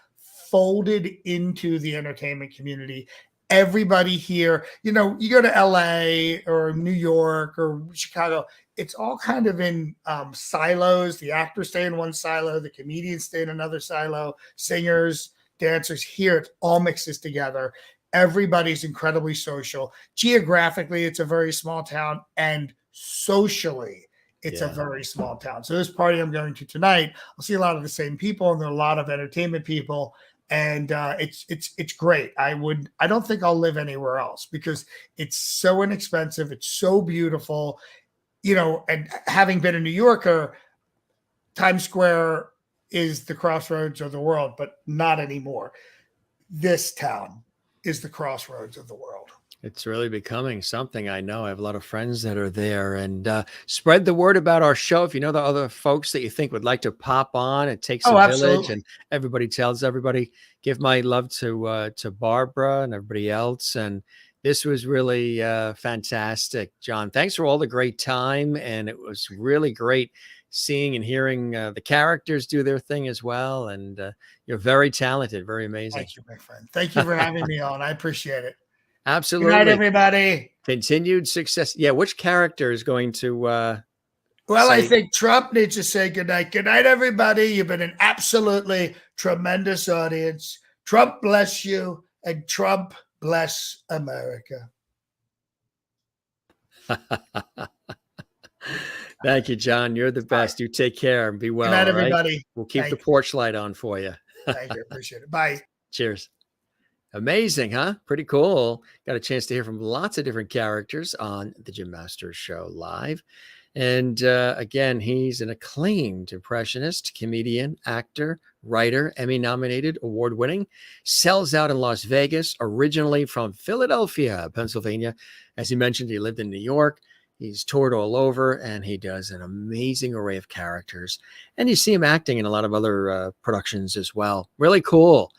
folded into the entertainment community. Everybody here, you know, you go to LA or New York or Chicago, it's all kind of in silos. The actors stay in one silo, the comedians stay in another silo, singers, dancers. Here, it all mixes together. Everybody's incredibly social. Geographically, it's a very small town, and socially, it's a very small town. So this party I'm going to tonight, I'll see a lot of the same people, and there are a lot of entertainment people. And it's great. I don't think I'll live anywhere else because it's so inexpensive. It's so beautiful, you know. And having been a New Yorker, Times Square is the crossroads of the world, but not anymore. This town is the crossroads of the world. It's really becoming something. I know I have a lot of friends that are there, and spread the word about our show. If you know the other folks that you think would like to pop on, it takes a village, and everybody tells everybody. Give my love to Barbara and everybody else. And this was really fantastic, John. Thanks for all the great time, and it was really great seeing and hearing the characters do their thing as well. And you're very talented, very amazing. Thank you, my friend. Thank you for having me on. I appreciate it. Absolutely. Good night, everybody. Continued success. Yeah, which character is going to well, I think Trump needs to say good night. Good night, everybody. You've been an absolutely tremendous audience. Trump bless you, and Trump bless America. Thank you, John. You're the best. You take care and be well. Good night, right? everybody. We'll keep the porch light on for you. Thank you. Appreciate it. Bye. Cheers. Amazing, huh? Pretty cool. Got a chance to hear from lots of different characters on the Jim Masters Show live. And again, he's an acclaimed impressionist, comedian, actor, writer, Emmy nominated, award winning, sells out in Las Vegas, originally from Philadelphia, Pennsylvania. As he mentioned, he lived in New York. He's toured all over, and he does an amazing array of characters. And you see him acting in a lot of other productions as well. Really cool.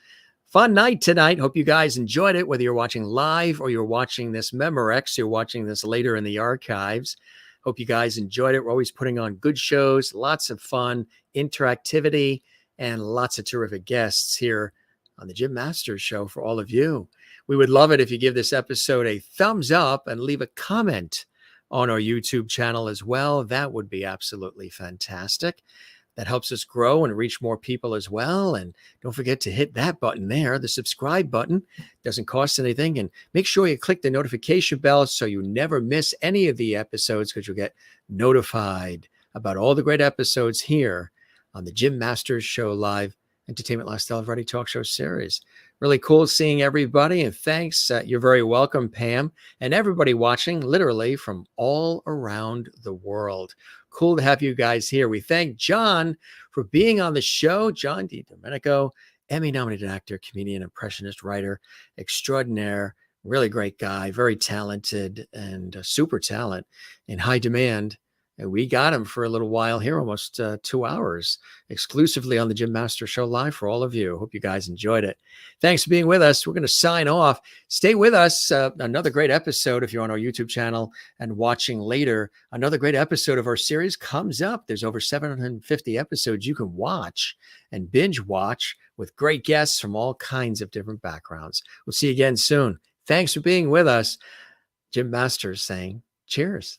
Fun night tonight. Hope you guys enjoyed it, whether you're watching live or you're watching this Memorex, you're watching this later in the archives. Hope you guys enjoyed it. We're always putting on good shows, lots of fun, interactivity, and lots of terrific guests here on the Jim Masters Show for all of you. We would love it if you give this episode a thumbs up and leave a comment on our YouTube channel as well. That would be absolutely fantastic. That helps us grow and reach more people as well. And don't forget to hit that button there, the subscribe button. Doesn't cost anything. And make sure you click the notification bell so you never miss any of the episodes, because you'll get notified about all the great episodes here on the Jim Masters Show Live Entertainment Lifestyle Variety Talk Show series. Really cool seeing everybody. And thanks. You're very welcome, Pam, and everybody watching literally from all around the world. Cool to have you guys here. We thank John for being on the show. John Di Domenico, Emmy nominated actor, comedian, impressionist, writer extraordinaire, really great guy, very talented and super talent in high demand. And we got him for a little while here, almost 2 hours, exclusively on the Jim Masters Show Live for all of you. Hope you guys enjoyed it. Thanks for being with us. We're going to sign off. Stay with us. Another great episode if you're on our YouTube channel and watching later. Another great episode of our series comes up. There's over 750 episodes you can watch and binge watch with great guests from all kinds of different backgrounds. We'll see you again soon. Thanks for being with us. Jim Masters saying cheers.